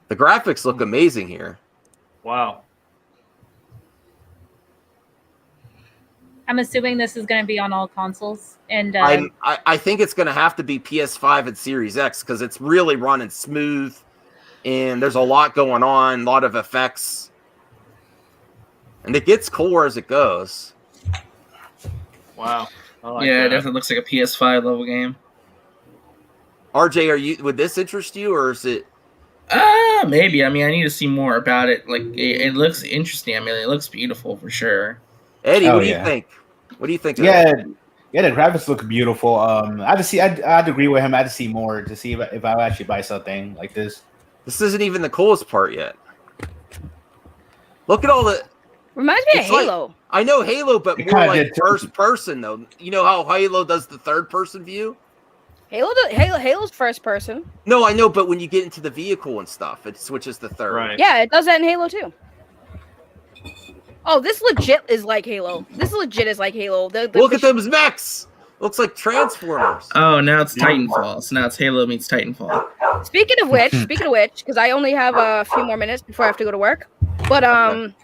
The graphics look amazing here. Wow. I'm assuming this is going to be on all consoles, and I think it's going to have to be PS5 and Series X because it's really running smooth, and there's a lot going on, a lot of effects. And it gets cooler as it goes. Wow. It definitely looks like a PS5 level game. RJ, would this interest you, or is it? Maybe. I mean, I need to see more about it. Like, it looks interesting. I mean, it looks beautiful for sure. Eddie, what do you think? What do you think? Yeah, the graphics look beautiful. I'd agree with him. I had to see more to see if I would actually buy something like this. This isn't even the coolest part yet. Look at all the. Reminds me of Halo. Like, I know Halo, but more like first person though. You know how Halo does the third person view? Halo's first person. No, I know, but when you get into the vehicle and stuff, it switches to third. Right. Yeah, it does that in Halo too. Oh, this legit is like Halo. Look at those mechs. Looks like Transformers. Oh, now it's Titanfall. So now it's Halo meets Titanfall. Speaking of which, because I only have a few more minutes before I have to go to work. But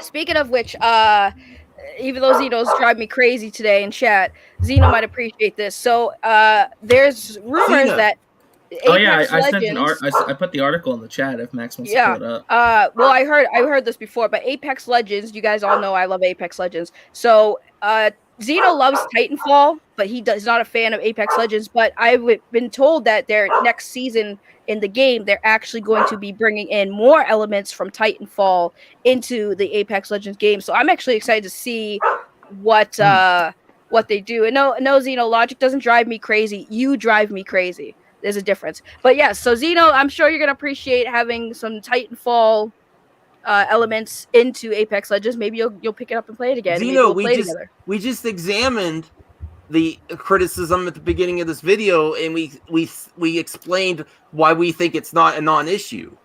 speaking of which, even though Xeno's drive me crazy today in chat, Xeno might appreciate this. So there's rumors that Apex Legends, I put the article in the chat if Max wants to pull it up. Well, I heard this before, but Apex Legends, you guys all know I love Apex Legends. So Xeno loves Titanfall, but he's not a fan of Apex Legends. But I've been told that their next season in the game, they're actually going to be bringing in more elements from Titanfall into the Apex Legends game. So I'm actually excited to see what they do. And no, Xeno, logic doesn't drive me crazy. You drive me crazy. There's a difference. But yes, so Xeno, I'm sure you're gonna appreciate having some Titanfall elements into Apex Legends. Maybe you'll pick it up and play it again. Xeno, we just examined the criticism at the beginning of this video, and we explained why we think it's not a non-issue.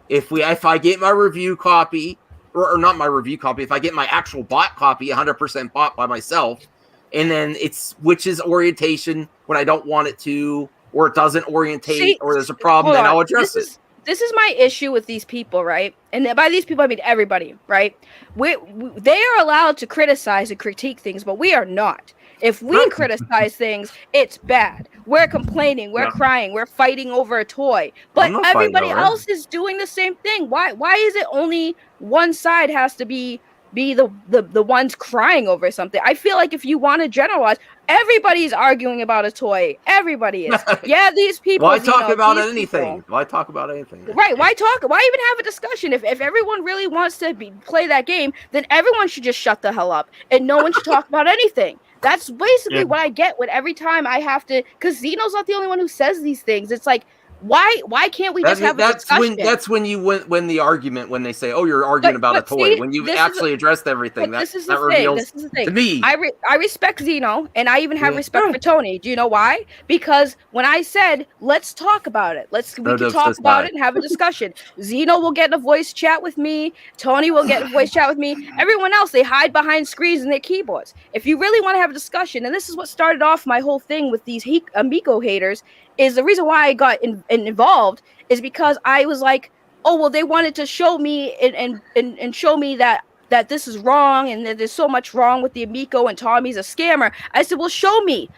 If I get my review copy, or not my review copy, if I get my actual bot copy, 100% bought by myself, and then it switches orientation when I don't want it to, or it doesn't orientate, or there's a problem, then I'll address it. This is my issue with these people, right? And by these people, I mean everybody, right? They are allowed to criticize and critique things, but we are not. If we criticize things, it's bad. We're complaining, we're crying, we're fighting over a toy. But everybody else is doing the same thing. Why is it only one side has to be be the ones crying over something. I feel like if you want to generalize, everybody's arguing about a toy. Everybody is. Yeah, these people. Why talk about anything? People. Why talk about anything? Right? Why talk? Why even have a discussion? If everyone really wants to play that game, then everyone should just shut the hell up and no one should talk about anything. That's basically what I get with every time I have to. Because Zeno's not the only one who says these things. It's like. Why can't we just have a discussion? That's when you win the argument when they say, "Oh, you're arguing about a toy." When you've actually addressed everything, this is the thing. This is the thing. To me, I respect Zeno, and I even have respect for Tony. Do you know why? Because when I said let's talk about it, we can talk about it and have a discussion. Zeno will get in a voice chat with me. Tony will get in a voice chat with me. Everyone else, they hide behind screens and their keyboards. If you really want to have a discussion, and this is what started off my whole thing with these Amico haters. Is the reason why I got involved is because I was like, oh well, they wanted to show me and show me that this is wrong and that there's so much wrong with the Amico and Tommy's a scammer. I said, well, show me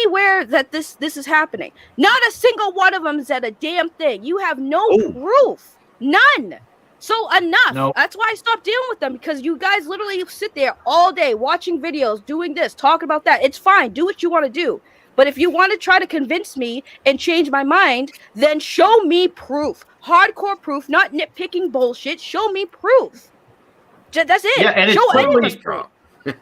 where that this is happening. Not a single one of them said a damn thing. You have no proof, none. So enough. Nope. That's why I stopped dealing with them because you guys literally sit there all day watching videos, doing this, talking about that. It's fine. Do what you want to do. But if you want to try to convince me and change my mind, then show me proof. Hardcore proof, not nitpicking bullshit. Show me proof. That's it. Yeah, and show it's totally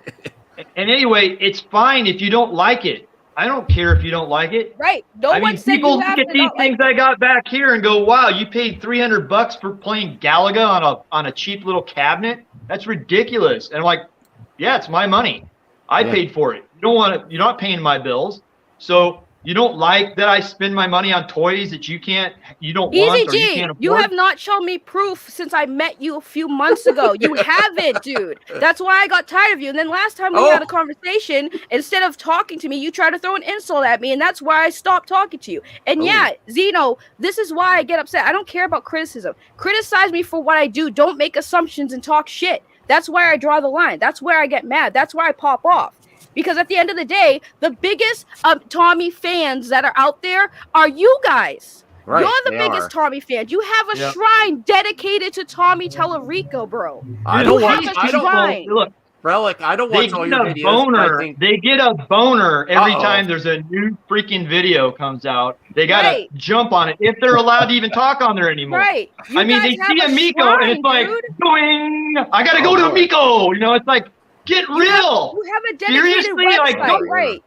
And anyway, it's fine if you don't like it. I don't care if you don't like it. Right. No one said people you have look at these things I got back here and go, "Wow, you paid $300 for playing Galaga on a cheap little cabinet? That's ridiculous." And I'm like, "Yeah, it's my money. I paid for it. You don't want it. You're not paying my bills." So you don't like that I spend my money on toys that you don't want or you can't afford? You have not shown me proof since I met you a few months ago. You haven't, dude. That's why I got tired of you. And then last time we had a conversation, instead of talking to me, you tried to throw an insult at me, and that's why I stopped talking to you. And yeah, Zeno, this is why I get upset. I don't care about criticism. Criticize me for what I do. Don't make assumptions and talk shit. That's where I draw the line. That's where I get mad. That's where I pop off. Because at the end of the day, the biggest Tommy fans that are out there are you guys. Right, you're the biggest Tommy fan. You have a shrine dedicated to Tommy Tellerico, bro. I don't look, Relic. I don't watch all your videos. They get a boner every time there's a new freaking video comes out. They gotta jump on it if they're allowed to even talk on there anymore. Right. I mean, they see Amico and it's like, doing. I gotta go to Amico. You know, it's like. Get real. You have a dedicated website, right?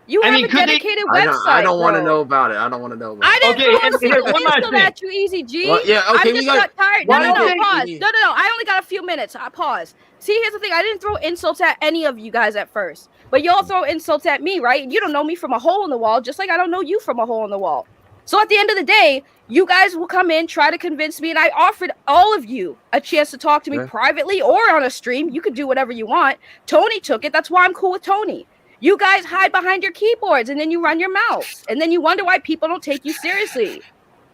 You have a dedicated website. I don't want to know about it. I don't want to know about it. I didn't throw at you, Easy G. Well, yeah, okay. I just got tired. No, pause. No. I only got a few minutes. Pause. See, here's the thing. I didn't throw insults at any of you guys at first. But y'all throw insults at me, right? You don't know me from a hole in the wall, just like I don't know you from a hole in the wall. So at the end of the day, you guys will come in, try to convince me, and I offered all of you a chance to talk to me privately or on a stream. You could do whatever you want. Tony took it. That's why I'm cool with Tony. You guys hide behind your keyboards, and then you run your mouths, and then you wonder why people don't take you seriously.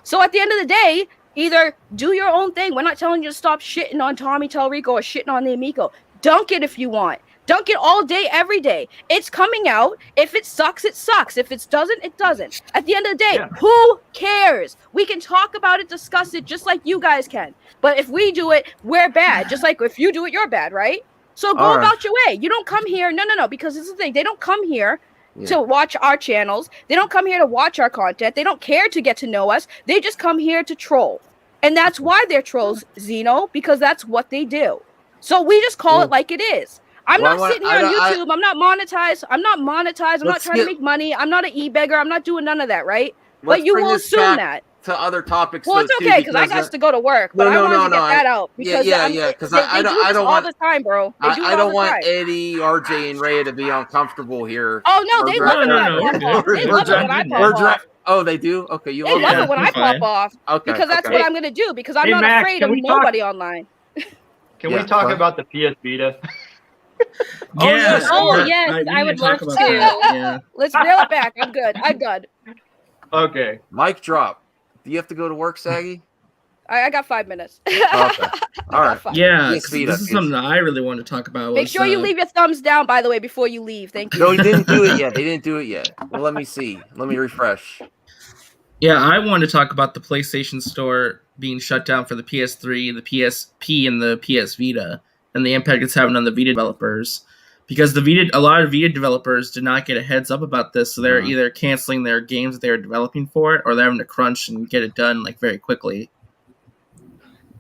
So at the end of the day, either do your own thing. We're not telling you to stop shitting on Tommy Tellerico or shitting on the Amico. Dunk it if you want. Dunk it all day, every day. It's coming out. If it sucks, it sucks. If it doesn't, it doesn't. At the end of the day, who cares? We can talk about it, discuss it, just like you guys can. But if we do it, we're bad. Just like if you do it, you're bad, right? So go about your way. You don't come here. No. Because this is the thing. They don't come here to watch our channels. They don't come here to watch our content. They don't care to get to know us. They just come here to troll. And that's why they're trolls, Zeno, because that's what they do. So we just call it like it is. I'm not sitting here on YouTube. I'm not monetized. I'm not trying to make money. I'm not an e-beggar. I'm not doing none of that, right? But you will assume that. To other topics. Well, it's okay because I got to go to work. But I wanted to get that out because because I don't want all the time, bro. I don't want Eddie, RJ, and Ray to be uncomfortable here. Oh no, they love it when I pop off. Oh, they do? Okay, you love it when I pop off. Okay, because that's what I'm gonna do because I'm not afraid of nobody online. Can we talk about the PS Vita? Yes. I would love to. Yeah. Let's reel it back. I'm good. Okay. Mic drop. Do you have to go to work, Saggy? I got 5 minutes. Okay. All right. Yeah, this is something that I really want to talk about. Make sure you leave your thumbs down, by the way, before you leave. Thank you. No, he didn't do it yet. They didn't do it yet. Well, let me see. Let me refresh. Yeah, I want to talk about the PlayStation Store being shut down for the PS3, the PSP, and the PS Vita. and the impact it's having on the Vita developers. Because a lot of Vita developers did not get a heads up about this, so they're either canceling their games that they were developing for it, or they're having to crunch and get it done like very quickly.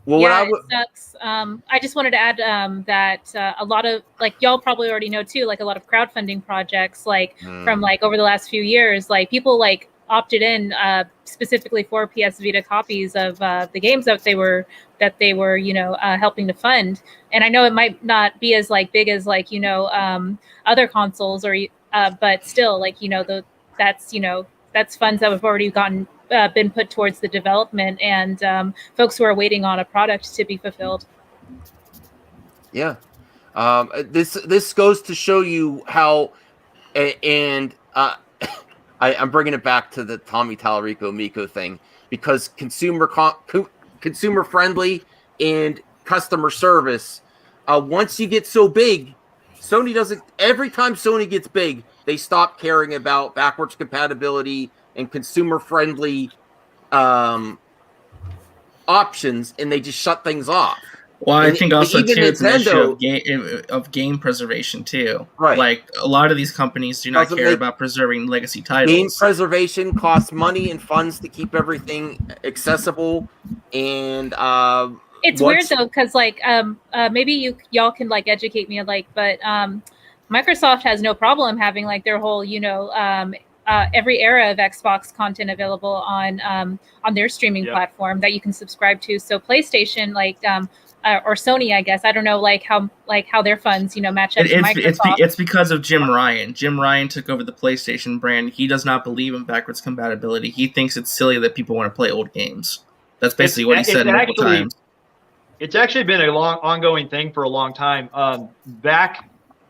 Well, yeah, it sucks. I just wanted to add that a lot of, like, y'all probably already know too, like a lot of crowdfunding projects, like from like over the last few years, like people like opted in specifically for PS Vita copies of the games that they were helping to fund. And I know it might not be as like big as like other consoles or but still, like that's funds that have already been put towards the development and folks who are waiting on a product to be fulfilled. Yeah, this goes to show you how, and I'm bringing it back to the Tommy Tallarico Amico thing, because consumer friendly and customer service. Once you get so big, Sony doesn't. Every time Sony gets big, they stop caring about backwards compatibility and consumer friendly options, and they just shut things off. Well, I think also too, it's an issue of game preservation too. Right. Like a lot of these companies do not care about preserving legacy titles. Game preservation costs money and funds to keep everything accessible, and it's weird though, because like maybe y'all can like educate me, like, but Microsoft has no problem having like their whole every era of Xbox content available on their streaming platform that you can subscribe to. So PlayStation, like or Sony, I guess, I don't know, like how their funds match up to Microsoft. It's because of Jim Ryan. Jim Ryan took over the PlayStation brand. He does not believe in backwards compatibility. He thinks it's silly that people want to play old games. That's basically what he said multiple times. It's actually been a ongoing thing for a long time. Back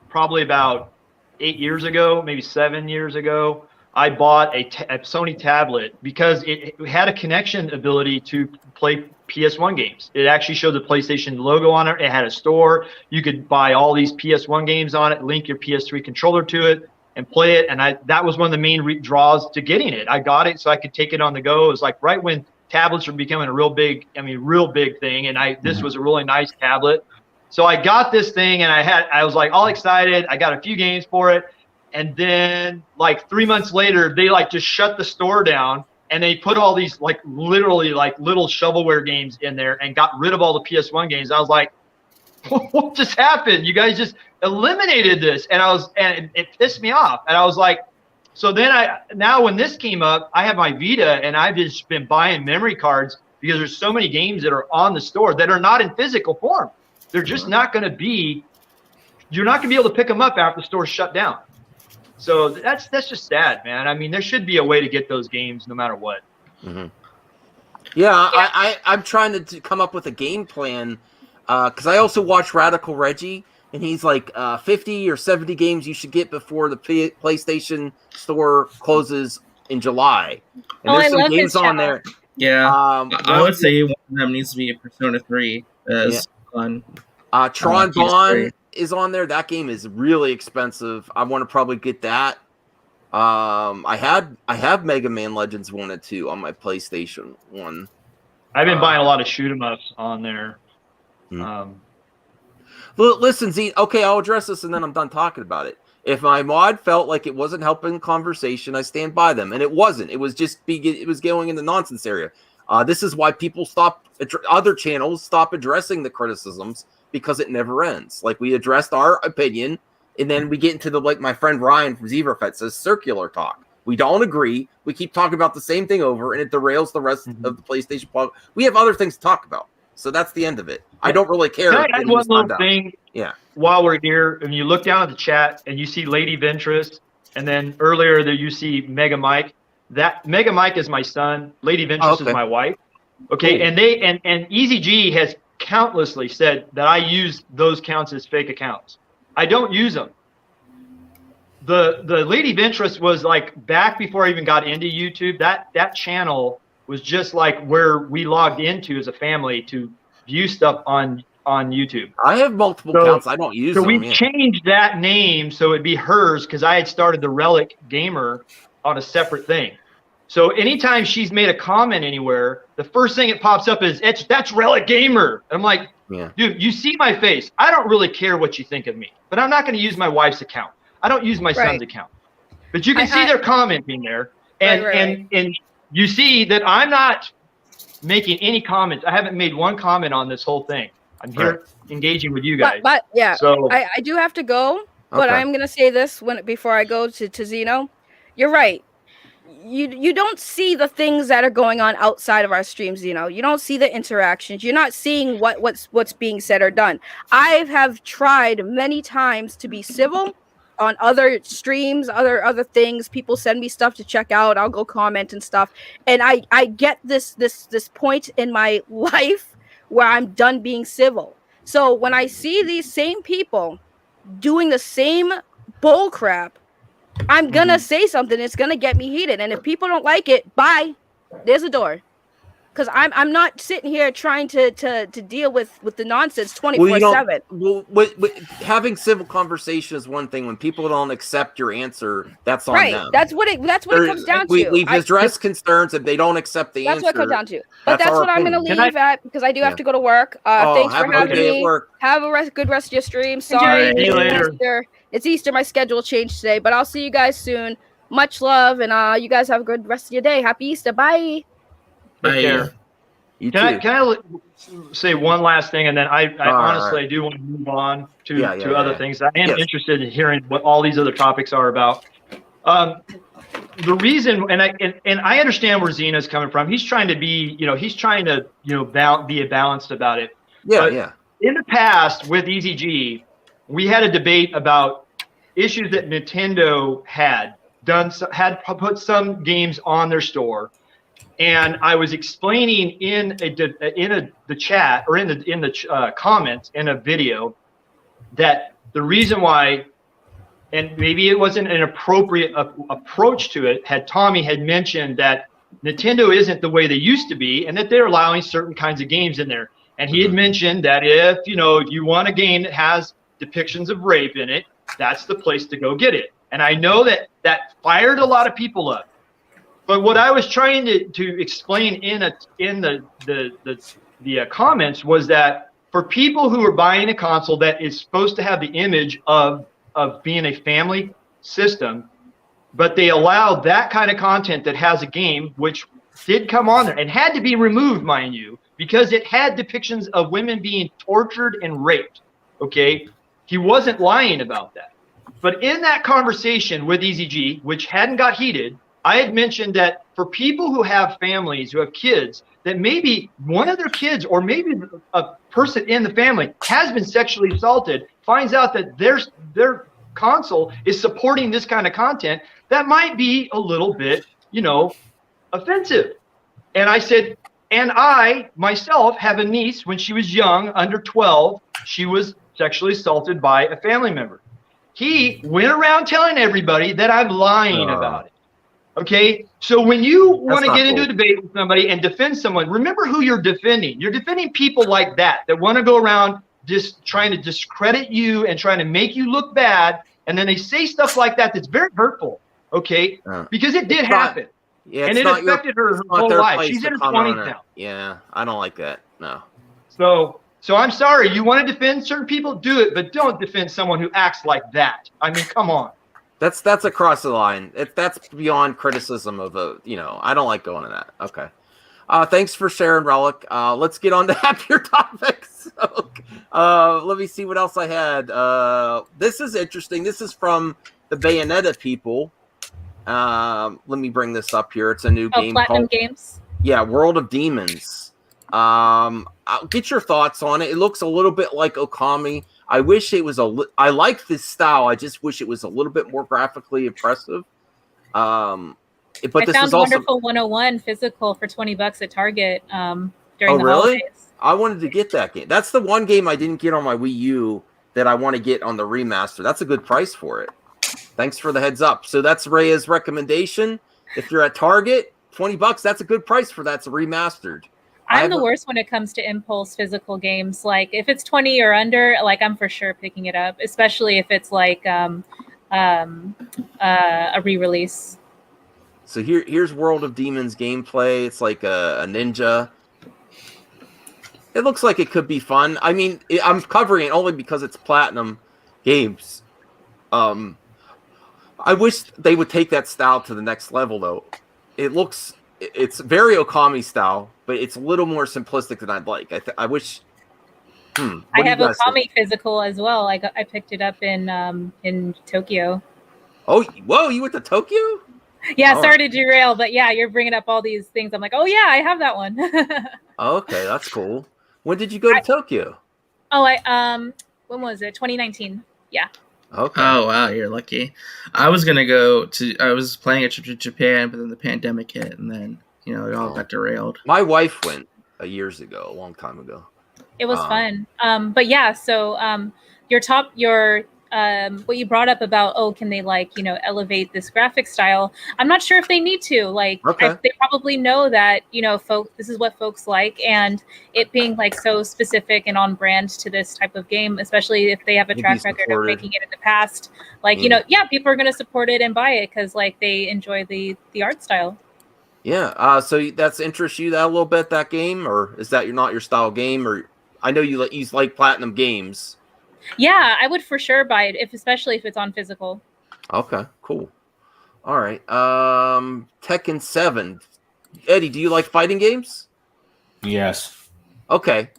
probably about 8 years ago, maybe 7 years ago, I bought a Sony tablet because it had a connection ability to play PS1 games. It actually showed the PlayStation logo on it. It had a store. You could buy all these PS1 games on it, link your PS3 controller to it, and play it. And that was one of the main draws to getting it. I got it so I could take it on the go. It was like right when tablets were becoming a real big thing. And this was a really nice tablet. So I got this thing, and I was like all excited. I got a few games for it. And then like 3 months later, they like just shut the store down, and they put all these like literally like little shovelware games in there and got rid of all the PS1 games. I was like, what just happened? You guys just eliminated this. And it pissed me off. And I was like, so then now when this came up, I have my Vita, and I've just been buying memory cards because there's so many games that are on the store that are not in physical form. They're just not going to be, you're not going to be able to pick them up after the store's shut down. So that's just sad, man. I mean, there should be a way to get those games no matter what. Mm-hmm. Yeah, I'm trying to come up with a game plan because I also watch Radical Reggie, and he's like 50 or 70 games you should get before the PlayStation Store closes in July. And there's some games on there. Yeah, I would say one of them needs to be a Persona 3. Fun. Tron Bonne is on there. That game is really expensive. I want to probably get that. I have Mega Man Legends 1 and 2 on my PlayStation 1. I've been buying a lot of shoot 'em ups on there. Listen, Z. Okay, I'll address this and then I'm done talking about it. If my mod felt like it wasn't helping conversation, I stand by them, and it wasn't. It was just it was going in the nonsense area. This is why people other channels stop addressing the criticisms, because it never ends. Like, we addressed our opinion, and then we get into the, like my friend Ryan from Zebrafet says, circular talk. We don't agree. We keep talking about the same thing over, and it derails the rest of the PlayStation blog. We have other things to talk about. So that's the end of it. I don't really care. Can I add one little thing? Yeah. While we're here, and you look down at the chat and you see Lady Ventress, and then earlier there you see Mega Mike. That Mega Mike is my son. Lady Ventress is my wife. Okay, cool. And Easy G has countlessly said that I use those accounts as fake accounts. I don't use them. The Lady Ventress was like back before I even got into YouTube. That channel was just like where we logged into as a family to view stuff on YouTube. I have multiple accounts. I don't use them. So we changed that name so it'd be hers, because I had started the Relic Gamer on a separate thing. So anytime she's made a comment anywhere, the first thing it pops up is, that's Relic Gamer. I'm like, dude, you see my face. I don't really care what you think of me, but I'm not going to use my wife's account. I don't use my son's account. But you can see they're commenting there. And you see that I'm not making any comments. I haven't made one comment on this whole thing. I'm here engaging with you guys. But yeah, so I do have to go, but I'm going to say this before I go to Zeno. You're right. You don't see the things that are going on outside of our streams, you don't see the interactions. You're not seeing what's being said or done. I have tried many times to be civil on other streams, other things. People send me stuff to check out. I'll go comment and stuff. And I get this point in my life where I'm done being civil. So when I see these same people doing the same bull crap, I'm gonna say something. It's gonna get me heated, and if people don't like it, bye. There's a door. Because I'm not sitting here trying to deal with the nonsense 24/7. Well, having civil conversation is one thing. When people don't accept your answer, that's on them. That's what it comes down to. We've addressed concerns. If they don't accept the answer, that's what it comes down to. But that's what I'm gonna leave at, because I do have to go to work. Thanks for having me. Have a good rest of your stream. Sorry, see you later. It's Easter. My schedule changed today, but I'll see you guys soon. Much love, and you guys have a good rest of your day. Happy Easter. Bye. Take care. Can I say one last thing, and then I honestly do want to move on to other things. I am interested in hearing what all these other topics are about. The reason, and I understand where Zena's coming from. He's trying to be, be balanced about it. In the past with EZG, we had a debate about issues that Nintendo had put some games on their store. And I was explaining in the chat, or in the comments in a video, that the reason why, and maybe it wasn't an appropriate approach to it, Tommy had mentioned that Nintendo isn't the way they used to be, and that they're allowing certain kinds of games in there. And he had mentioned that if you want a game that has depictions of rape in it, that's the place to go get it. And I know that fired a lot of people up. But what I was trying to explain in the comments was that for people who are buying a console that is supposed to have the image of being a family system, but they allow that kind of content that has a game, which did come on there and had to be removed, mind you, because it had depictions of women being tortured and raped. Okay, he wasn't lying about that. But in that conversation with EZG, which hadn't got heated, I had mentioned that for people who have families, who have kids, that maybe one of their kids, or maybe a person in the family, has been sexually assaulted, finds out that their console is supporting this kind of content, that might be a little bit, offensive. And I said, and I myself have a niece, when she was young, under 12, she was sexually assaulted by a family member. He went around telling everybody that I'm lying about it. Okay, so when you want to get into a debate with somebody and defend someone, remember who you're defending. You're defending people like that want to go around just trying to discredit you and trying to make you look bad, and then they say stuff like that that's very hurtful, okay? Because it did happen. Yeah, and it affected her whole life. She's in her 20s now. Yeah, I don't like that, no. So I'm sorry, you want to defend certain people, do it, but don't defend someone who acts like that. I mean, come on. That's across the line. That's beyond criticism of I don't like going to that. Okay. Thanks for sharing, Relic. Let's get on to happier topics. Let me see what else I had. This is interesting. This is from the Bayonetta people. Let me bring this up here. It's a new game Platinum Games. Yeah, World of Demons. I'll get your thoughts on it. It looks a little bit like Okami. I wish it was I like this style. I just wish it was a little bit more graphically impressive. But I found Wonderful 101 physical for $20 at Target during the holidays. I wanted to get that game. That's the one game I didn't get on my Wii U that I want to get on the remaster. That's a good price for it. Thanks for the heads up. So that's Rhea's recommendation. If you're at Target, $20, that's a good price for that. It's remastered. I'm the worst when it comes to impulse physical games. Like if it's 20 or under, like I'm for sure picking it up, especially if it's like a re-release. So here's World of Demons gameplay. It's like a ninja. It looks like it could be fun. I mean, I'm covering it only because it's Platinum Games. I wish they would take that style to the next level, though. It's very Okami style, but it's a little more simplistic than I'd like. I wish. I have Okami physical as well. I picked it up in Tokyo. Oh, whoa! You went to Tokyo? Yeah, sorry to derail, but yeah, you're bringing up all these things. I'm like, oh yeah, I have that one. Okay, that's cool. When did you go to Tokyo? Oh, when was it? 2019. Yeah. Okay. Oh wow, you're lucky. I was planning a trip to Japan, but then the pandemic hit, and then it all got derailed. My wife went a long time ago. It was fun. But yeah, so what you brought up about, can they elevate this graphic style? I'm not sure if they need to. They probably know that, this is what folks like, and it being so specific and on brand to this type of game, especially if they have a track record of making it in the past. People are going to support it and buy it because they enjoy the art style. Yeah. So that's interests you that a little bit, that game, or is that not your style game? Or I know you like Platinum Games. Yeah, I would for sure buy it, especially if it's on physical. Okay, cool. All right. Tekken 7. Eddie, do you like fighting games? Yes. Okay.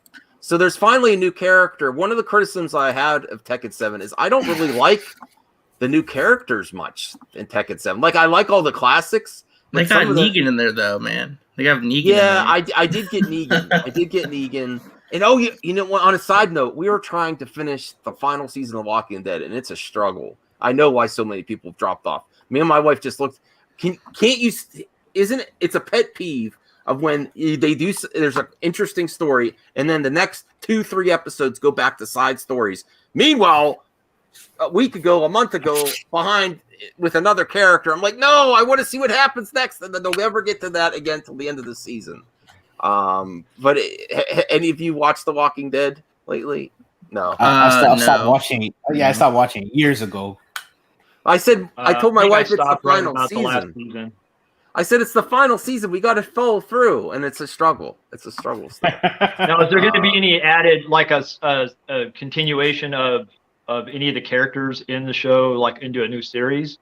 So there's finally a new character. One of the criticisms I had of Tekken 7 is I don't really like the new characters much in Tekken 7. I like all the classics. They got Negan in there, though, man. They got Negan. Yeah, I did get Negan. And on a side note, we were trying to finish the final season of Walking Dead, and it's a struggle. I know why so many people have dropped off. Me and my wife just looked. It's a pet peeve of when they do. There's an interesting story, and then the next 2-3 episodes go back to side stories. Meanwhile, a month ago, behind with another character, I'm like, no, I want to see what happens next, and then they'll never get to that again till the end of the season. But any of you watched The Walking Dead lately? No. I stopped watching. Yeah, I stopped watching years ago. I told my wife it's the final season. I said it's the final season. We got to follow through, and it's a struggle. It's a struggle. Now, is there going to be any added, a continuation of any of the characters in the show, into a new series?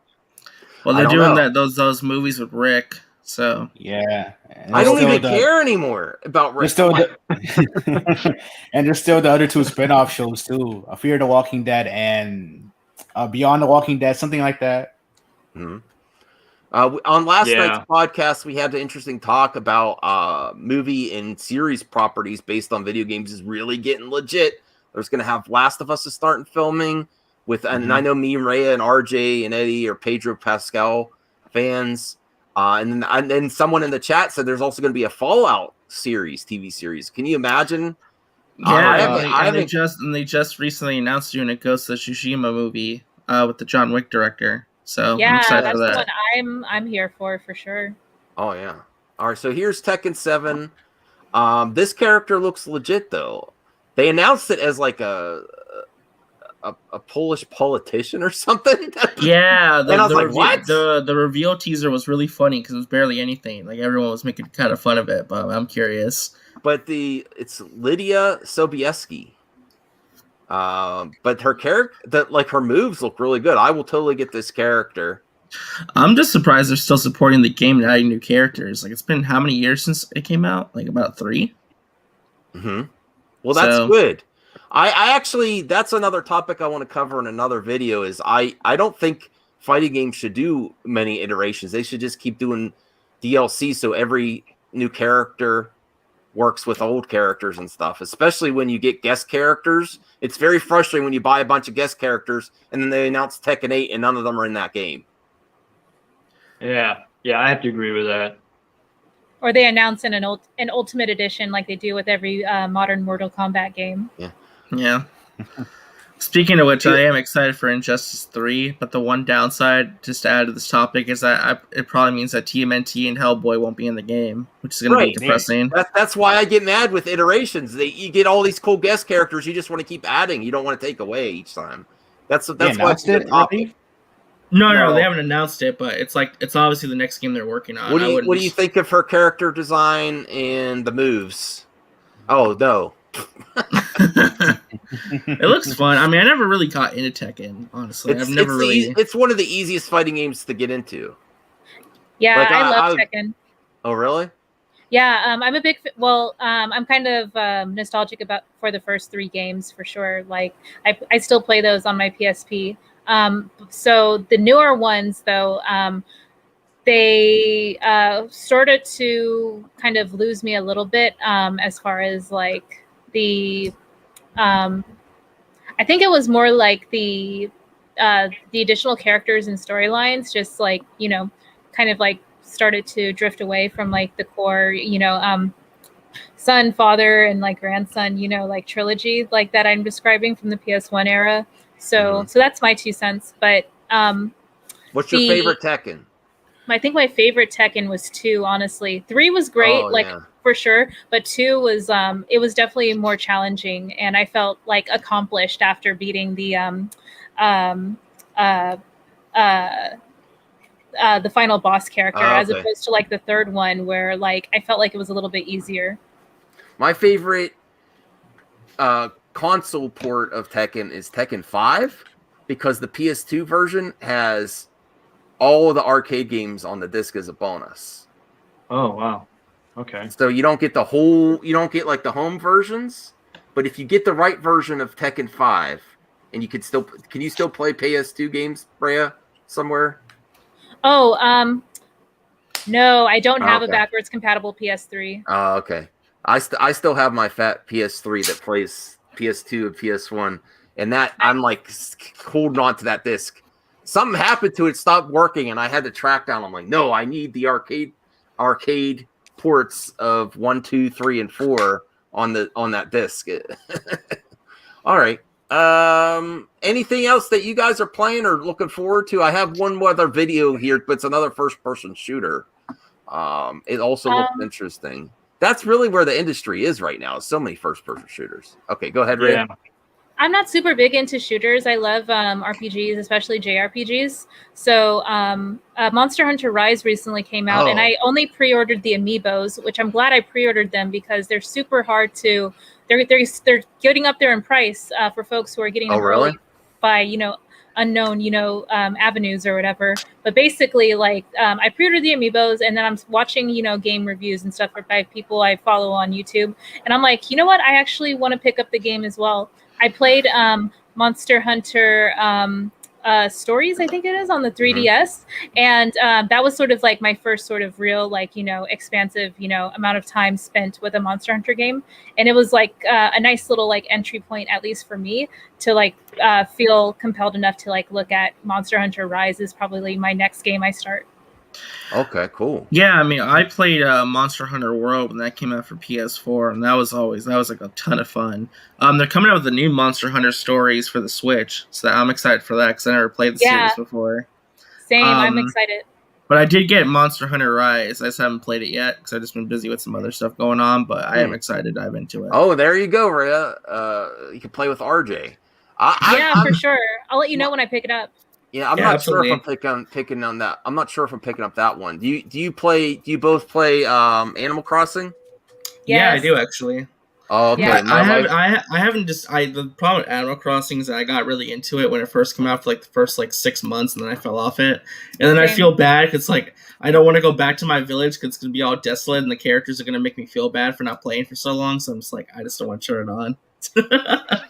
Well, they're doing those movies with Rick. So yeah, I don't even care anymore about Rick. And there's still the other 2 spin-off shows too: Fear the Walking Dead and Beyond the Walking Dead, something like that. Mm-hmm. On last night's podcast, we had an interesting talk about movie and series properties based on video games is really getting legit. There's going to have Last of Us is starting filming with, and I know me and Rhea and RJ and Eddie are Pedro Pascal fans. And then someone in the chat said there's also going to be a Fallout TV series. Can you imagine? Yeah, they just recently announced doing a Ghost of Tsushima movie with the John Wick director. So yeah, I'm excited that's for that. the one I'm here for sure. Oh yeah. All right, so here's Tekken 7. This character looks legit though. They announced it as a Polish politician or something. Yeah, what? The reveal teaser was really funny because it was barely anything. Everyone was making kind of fun of it, but I'm curious. But it's Lydia Sobieski. But her character, her moves look really good. I will totally get this character. I'm just surprised they're still supporting the game and adding new characters. It's been how many years since it came out? About 3. Mm-hmm. Well, that's good. I actually, that's another topic I want to cover in another video is I don't think fighting games should do many iterations. They should just keep doing DLC so every new character works with old characters and stuff, especially when you get guest characters. It's very frustrating when you buy a bunch of guest characters and then they announce Tekken 8 and none of them are in that game. Yeah, I have to agree with that. Or they announce an Ultimate Edition like they do with every modern Mortal Kombat game. Yeah. Speaking of which, I am excited for Injustice 3, but the one downside, just to add to this topic, is that it probably means that TMNT and Hellboy won't be in the game, which is going to be depressing. That's why I get mad with iterations. You get all these cool guest characters, you just want to keep adding. You don't want to take away each time. That's why it's a good topic. No, they haven't announced it, but it's obviously the next game they're working on. What do you think of her character design and the moves? Oh no. It looks fun. I mean, I never really got into Tekken, honestly. It's one of the easiest fighting games to get into. Yeah, I love Tekken. Oh, really? Yeah, I'm a big. I'm kind of nostalgic for the first 3 games for sure. Like, I still play those on my PSP. So the newer ones, though, they started to kind of lose me a little bit as far as like the. I think it was more like the additional characters and storylines, just like kind of like started to drift away from like the core, son, father, and like grandson, like trilogy like that I'm describing from the PS1 era. So that's my 2 cents. But what's your favorite Tekken? I think my favorite Tekken was 2, honestly. 3 was great, for sure, but 2 was it was definitely more challenging, and I felt like accomplished after beating the final boss character, as opposed to like the 3rd one where like I felt like it was a little bit easier. My favorite console port of Tekken is Tekken 5 because the PS2 version has all of the arcade games on the disc as a bonus. Oh wow. Okay. So you don't get like the home versions, but if you get the right version of Tekken 5 and can you still play PS2 games, Brea, somewhere? Oh, no, I don't have a backwards compatible PS3. Oh, okay. I still have my fat PS3 that plays PS2 and PS1, and that I'm like holding on to that disc. Something happened to it, stopped working, and I had to track down. I'm like, no, I need the arcade ports of 1, 2, 3, and 4 on that disc. All right. Anything else that you guys are playing or looking forward to? I have one other video here, but it's another first-person shooter. It also looks interesting. That's really where the industry is right now. So many first-person shooters. Okay, go ahead, Ray. Yeah. I'm not super big into shooters. I love RPGs, especially JRPGs. So Monster Hunter Rise recently came out, and I only pre-ordered the amiibos, which I'm glad I pre-ordered them because they're super hard to. They're getting up there in price for folks who are getting them early by unknown avenues or whatever. But basically, like I pre-ordered the amiibos, and then I'm watching game reviews and stuff by people I follow on YouTube, and I'm like, you know what? I actually want to pick up the game as well. I played Monster Hunter Stories, I think it is, on the 3DS, and that was sort of like my first sort of real expansive amount of time spent with a Monster Hunter game, and it was like a nice little entry point, at least for me, to feel compelled enough to look at Monster Hunter Rise is probably my next game I start. Okay, cool. Yeah, I mean, I played Monster Hunter World when that came out for PS4, and that was like a ton of fun. They're coming out with the new Monster Hunter Stories for the Switch, so I'm excited for that because I never played the series before. Same, I'm excited. But I did get Monster Hunter Rise. I just haven't played it yet because I've just been busy with some other stuff going on, but I am excited to dive into it. Oh, there you go, Rhea. You can play with RJ. For sure. I'll let you know when I pick it up. Yeah, I'm not sure if I'm picking on that. I'm not sure if I'm picking up that one. Do you both play Animal Crossing? Yes. Yeah, I do actually. Oh, okay. Yeah. The problem with Animal Crossing is that I got really into it when it first came out for the first 6 months, and then I fell off it. And then I feel bad because I don't want to go back to my village because it's gonna be all desolate, and the characters are gonna make me feel bad for not playing for so long. So I'm just I just don't want to turn it on.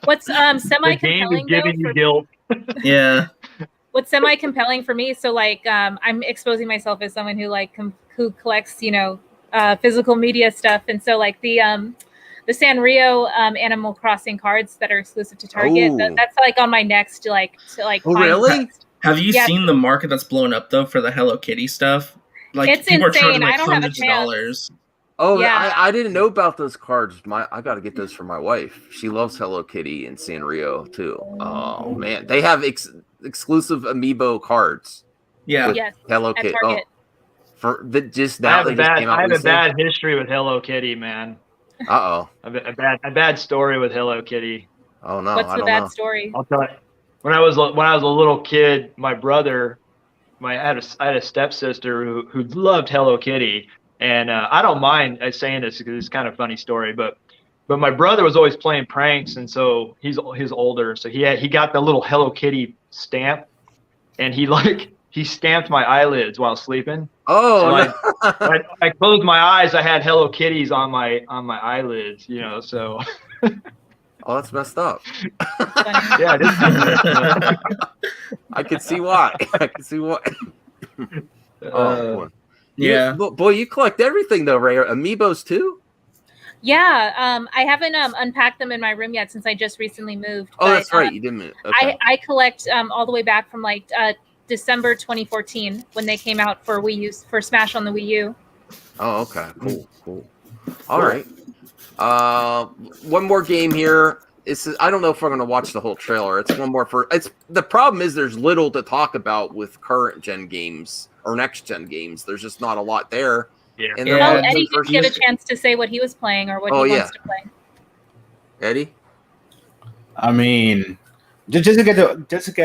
What's semi-compelling the game is giving you guilt. Yeah. What's semi-compelling for me, so I'm exposing myself as someone who collects physical media stuff, and so the Sanrio Animal Crossing cards that are exclusive to Target, that's on my next to Oh, really? Text. Have you seen the market that's blown up though for the Hello Kitty stuff? It's people insane. Are charging, I don't have a hundreds of chance. dollars. Oh, yeah. I didn't know about those cards. I got to get those for my wife. She loves Hello Kitty and Sanrio too. Oh man, they have exclusive amiibo cards. Yeah, yes, Hello Kitty. Oh, for just now, I have a bad history with Hello Kitty, man. A bad story with Hello Kitty. Oh no! What's the bad story? I'll tell you. When I was a little kid, my brother I had a stepsister who loved Hello Kitty, and I don't mind saying this because it's kind of a funny story, but my brother was always playing pranks, and so he's older, so he got the little Hello Kitty stamp, and he stamped my eyelids while sleeping. Oh, so no. I closed my eyes. I had Hello Kitties on my eyelids, so. Oh, that's messed up. Yeah, it is. I could see why. Oh, yeah. Boy, you collect everything though, Ray. Amiibos too? Yeah, I haven't unpacked them in my room yet since I just recently moved. Oh, that's right. You didn't. Okay. I collect all the way back from like December 2014 when they came out for Wii U, for Smash on the Wii U. Oh, okay. Cool. All right. One more game here. I don't know if we're going to watch the whole trailer. It's one more the problem is there's little to talk about with current gen games or next gen games. There's just not a lot there. Yeah. And Eddie did get a chance to say what he was playing or what he wants to play. Eddie? I mean, just to get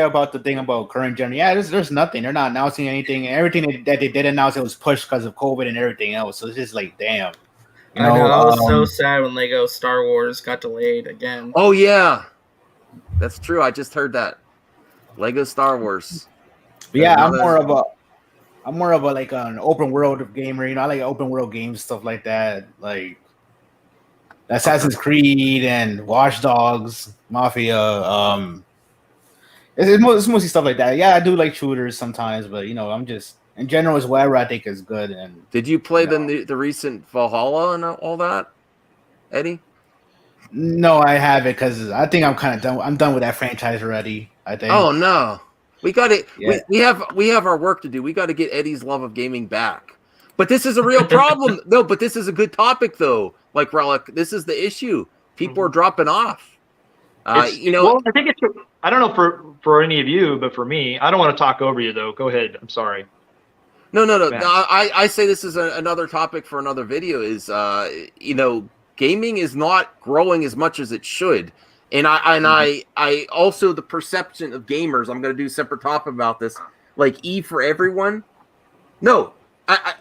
about the thing about current gen. Yeah, there's nothing. They're not announcing anything. Everything that they did announce, it was pushed because of COVID and everything else. So it's just like, damn. I know. I was so sad when Lego Star Wars got delayed again. Oh yeah, that's true. I just heard that. Lego Star Wars. Yeah, I'm more of a like an open world gamer. I like open world games, stuff like that, like Assassin's Creed and Watch Dogs, Mafia. It's mostly stuff like that. Yeah, I do like shooters sometimes, but I'm just. In general, is whatever I think is good. And did you play the recent Valhalla and all that, Eddie? No, I haven't because I think I'm kind of done. I'm done with that franchise already. I think. Oh no, we got it. Yeah. We have our work to do. We got to get Eddie's love of gaming back. But this is a real problem. No, but this is a good topic though. Like Relic, this is the issue. People are dropping off. Well, I think it's. I don't know for any of you, but for me, I don't want to talk over you though. Go ahead. I'm sorry. No. I say this is another topic for another video. Is gaming is not growing as much as it should, and I also the perception of gamers. I'm going to do a separate topic about this. Like E for everyone. No,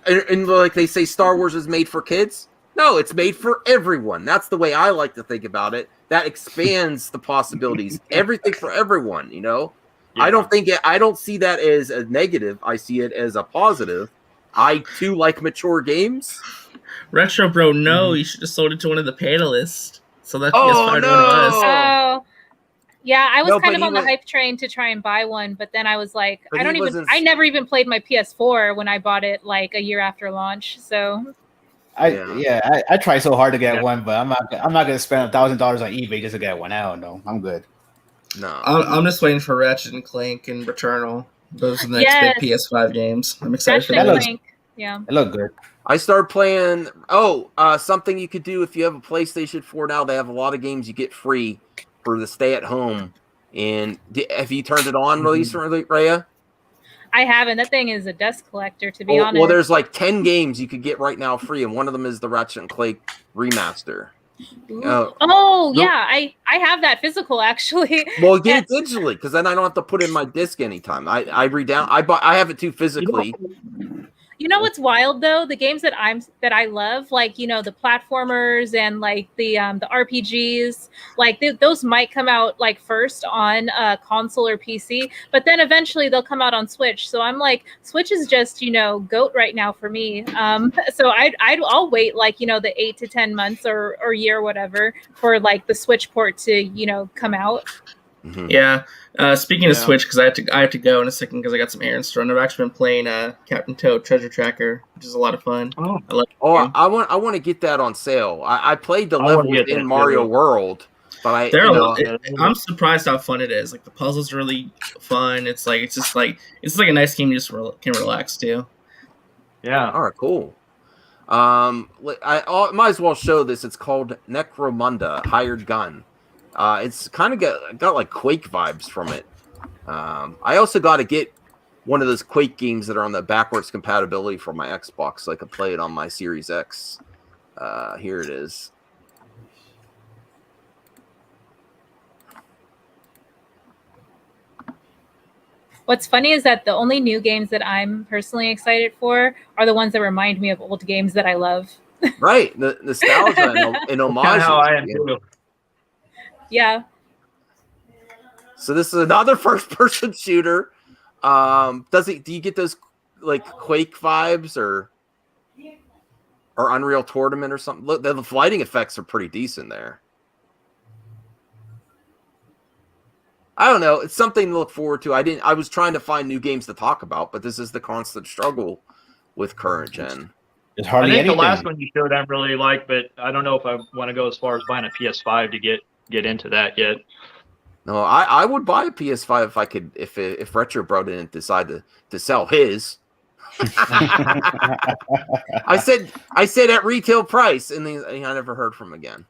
and like they say, Star Wars is made for kids. No, it's made for everyone. That's the way I like to think about it. That expands the possibilities. Everything for everyone. Yeah. I don't see that as a negative. I see it as a positive. I too like mature games. Retro Bro, no, you should have sold it to one of the panelists. So that PS5 no. one was. Oh, yeah, I was kind of on the hype train to try and buy one, but then I was like, I never even played my PS4 when I bought it like a year after launch. So I try so hard to get one, but I'm not gonna spend $1,000 on eBay just to get one. I don't know. I'm good. No, I'm just waiting for Ratchet and Clank and Returnal. Those are the next big PS5 games. I'm excited for that. Yeah, it looked good. I started playing. Something you could do if you have a PlayStation 4 now. They have a lot of games you get free for the stay at home. And have you turned it on recently, Rhea? I haven't. That thing is a dust collector, to be honest. Well, there's like 10 games you could get right now free, and one of them is the Ratchet and Clank remaster. I have that physical actually. Well, get it digitally because then I don't have to put in my disc anytime. I have it too physically. You know what's wild though? The games that I love, like the platformers and like the RPGs, like those might come out like first on console or PC, but then eventually they'll come out on Switch. So I'm like, Switch is just GOAT right now for me. So I'll wait like the 8 to 10 months or year or whatever for like the Switch port to come out. Mm-hmm. Yeah. Speaking of Switch, because I have to go in a second because I got some errands to run. I've actually been playing Captain Toad Treasure Tracker, which is a lot of fun. I want to get that on sale. I played the levels in Mario World, but I'm surprised how fun it is. Like the puzzles are really fun. It's just like a nice game you just can relax to. Yeah. All right. Cool. I might as well show this. It's called Necromunda Hired Gun. It's kind of got like Quake vibes from it. I also got to get one of those Quake games that are on the backwards compatibility for my Xbox so I could play it on my Series X. Here it is. What's funny is that the only new games that I'm personally excited for are the ones that remind me of old games that I love. Right, the nostalgia and homage. Kind of how I am too. Yeah. So this is another first-person shooter. Do you get those like Quake vibes or Unreal Tournament or something? Look, the lighting effects are pretty decent there. I don't know. It's something to look forward to. I was trying to find new games to talk about, but this is the constant struggle with current gen. It's hardly I think anything. the last one you showed I really like, but I don't know if I want to go as far as buying a PS5 to get into that yet. No, I would buy a PS5 if I could, if Retro Bro didn't decide to sell his. I said at retail price, and I never heard from him again.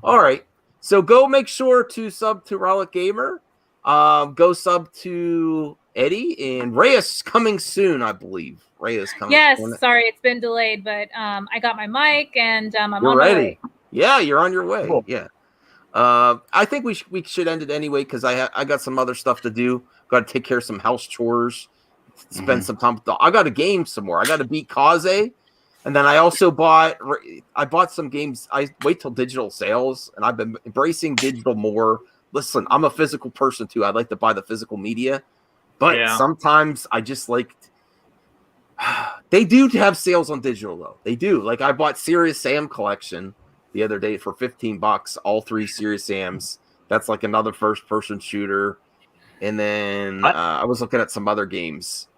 All right. So go make sure to sub to Relic Gamer. Go sub to Eddie, and Reyes coming soon, I believe. Reyes coming. Yes, soon. sorry, it's been delayed, but I got my mic and I'm You're on ready. my way. Yeah, you're on your way. Cool. Yeah. I think we should end it anyway because I got some other stuff to do. Got to take care of some house chores. Spend some time with I got to game some more. I got to beat Kaze. And then I also bought some games. I wait till digital sales, and I've been embracing digital more. Listen, I'm a physical person too. I like to buy the physical media, but sometimes I just like. They do have sales on digital though. They do. Like I bought Serious Sam collection the other day for $15. All 3 Serious Sams. That's like another first-person shooter. And then I was looking at some other games.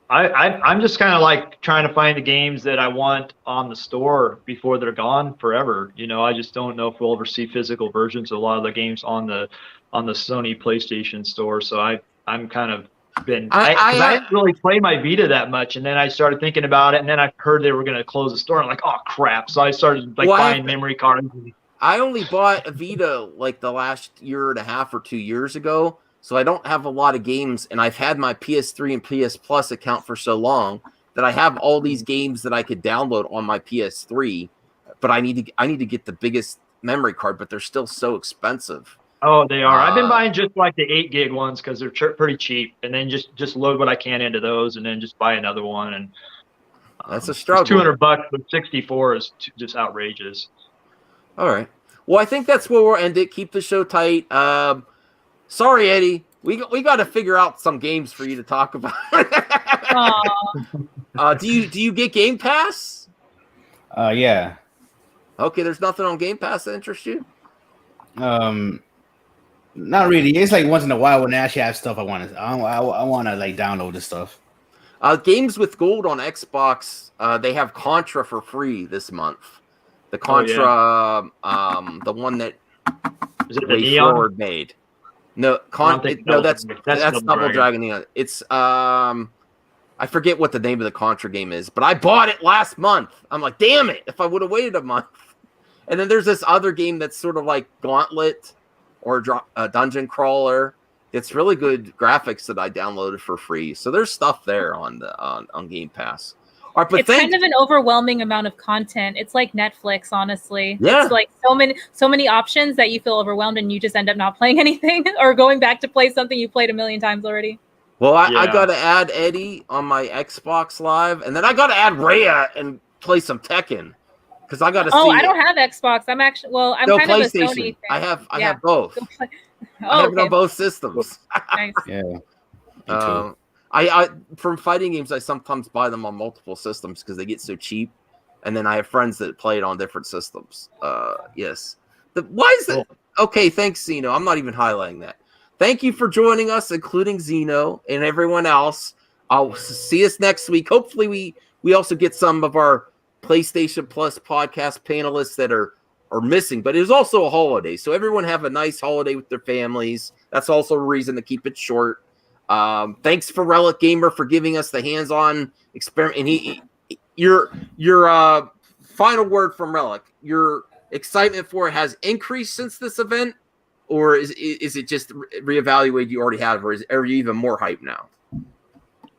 I'm just kind of like trying to find the games that I want on the store before they're gone forever. You know, I just don't know if we'll ever see physical versions of a lot of the games on the Sony PlayStation store. So I'm kind of been I didn't really play my Vita that much, and then I started thinking about it, and then I heard they were going to close the store. I'm like, oh crap! So I started buying memory cards. I only bought a Vita like the last year and a half or 2 years ago. So I don't have a lot of games, and I've had my PS3 and PS Plus account for so long that I have all these games that I could download on my PS3. But I need to get the biggest memory card, but they're still so expensive. Oh, they are. I've been buying just like the 8 gig ones because they're pretty cheap, and then just load what I can into those, and then just buy another one. And that's a struggle. $200, but 64 is just outrageous. All right. Well, I think that's where we'll end it. Keep the show tight. Sorry, Eddie. We got to figure out some games for you to talk about. Do you get Game Pass? Yeah. Okay, there's nothing on Game Pass that interests you? Not really. It's like once in a while when they actually have stuff I want to like download this stuff. Games with gold on Xbox, they have Contra for free this month. The Contra, the one that is it the Neon made. No, that's Double Dragon Neon. It's I forget what the name of the Contra game is, but I bought it last month. I'm like, damn it! If I would have waited a month. And then there's this other game that's sort of like Gauntlet or a dungeon crawler. It's really good graphics that I downloaded for free. So there's stuff there on Game Pass. All right, but it's kind of an overwhelming amount of content. It's like Netflix, honestly. Yeah. It's like so many options that you feel overwhelmed and you just end up not playing anything or going back to play something you played 1,000,000 times already. Well, I got to add Eddie on my Xbox Live, and then I got to add Rhea and play some Tekken. Because I got to see. I don't have Xbox. I'm kind of a Sony fan. I have both. I have it on both systems. Nice. Yeah. I from fighting games, I sometimes buy them on multiple systems because they get so cheap, and then I have friends that play it on different systems. Yes. Why is that? Okay, thanks, Zeno. I'm not even highlighting that. Thank you for joining us, including Zeno and everyone else. I'll see us next week. Hopefully, we also get some of our PlayStation Plus podcast panelists that are missing, but it was also a holiday, so everyone have a nice holiday with their families. That's also a reason to keep it short. Thanks for Relic Gamer for giving us the hands-on experiment. And your final word from Relic. Your excitement for it has increased since this event, or is it just reevaluate you already have, or are you even more hyped now?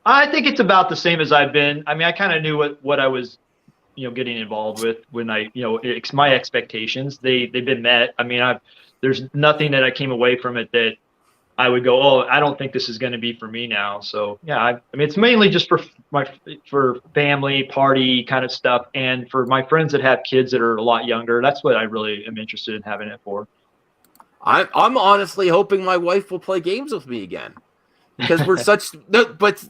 I think it's about the same as I've been. I mean, I kind of knew what I was, getting involved with when I, it's my expectations. They've been met. I mean, there's nothing that I came away from it that I would go, oh, I don't think this is going to be for me now. So yeah, I mean, it's mainly just for family party kind of stuff, and for my friends that have kids that are a lot younger. That's what I really am interested in having it for. I'm honestly hoping my wife will play games with me again, because we're such. But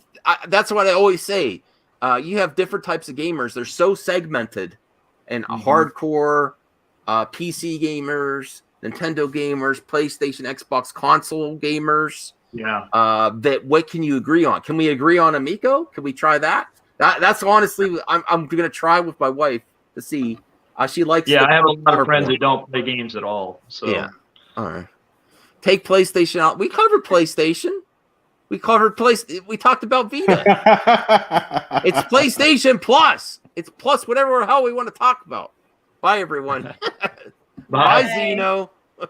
that's what I always say. You have different types of gamers. They're so segmented, and hardcore PC gamers, Nintendo gamers, PlayStation, Xbox console gamers. Yeah. That what can you agree on? Can we agree on Amico? Can we try that? That's honestly, I'm gonna try with my wife to see. She likes. Yeah, I have a lot of friends that don't play games at all. So yeah. All right. Take PlayStation out. We covered PlayStation. We talked about Vita. It's PlayStation Plus. It's plus whatever the hell we want to talk about. Bye, everyone. Bye, Zeno.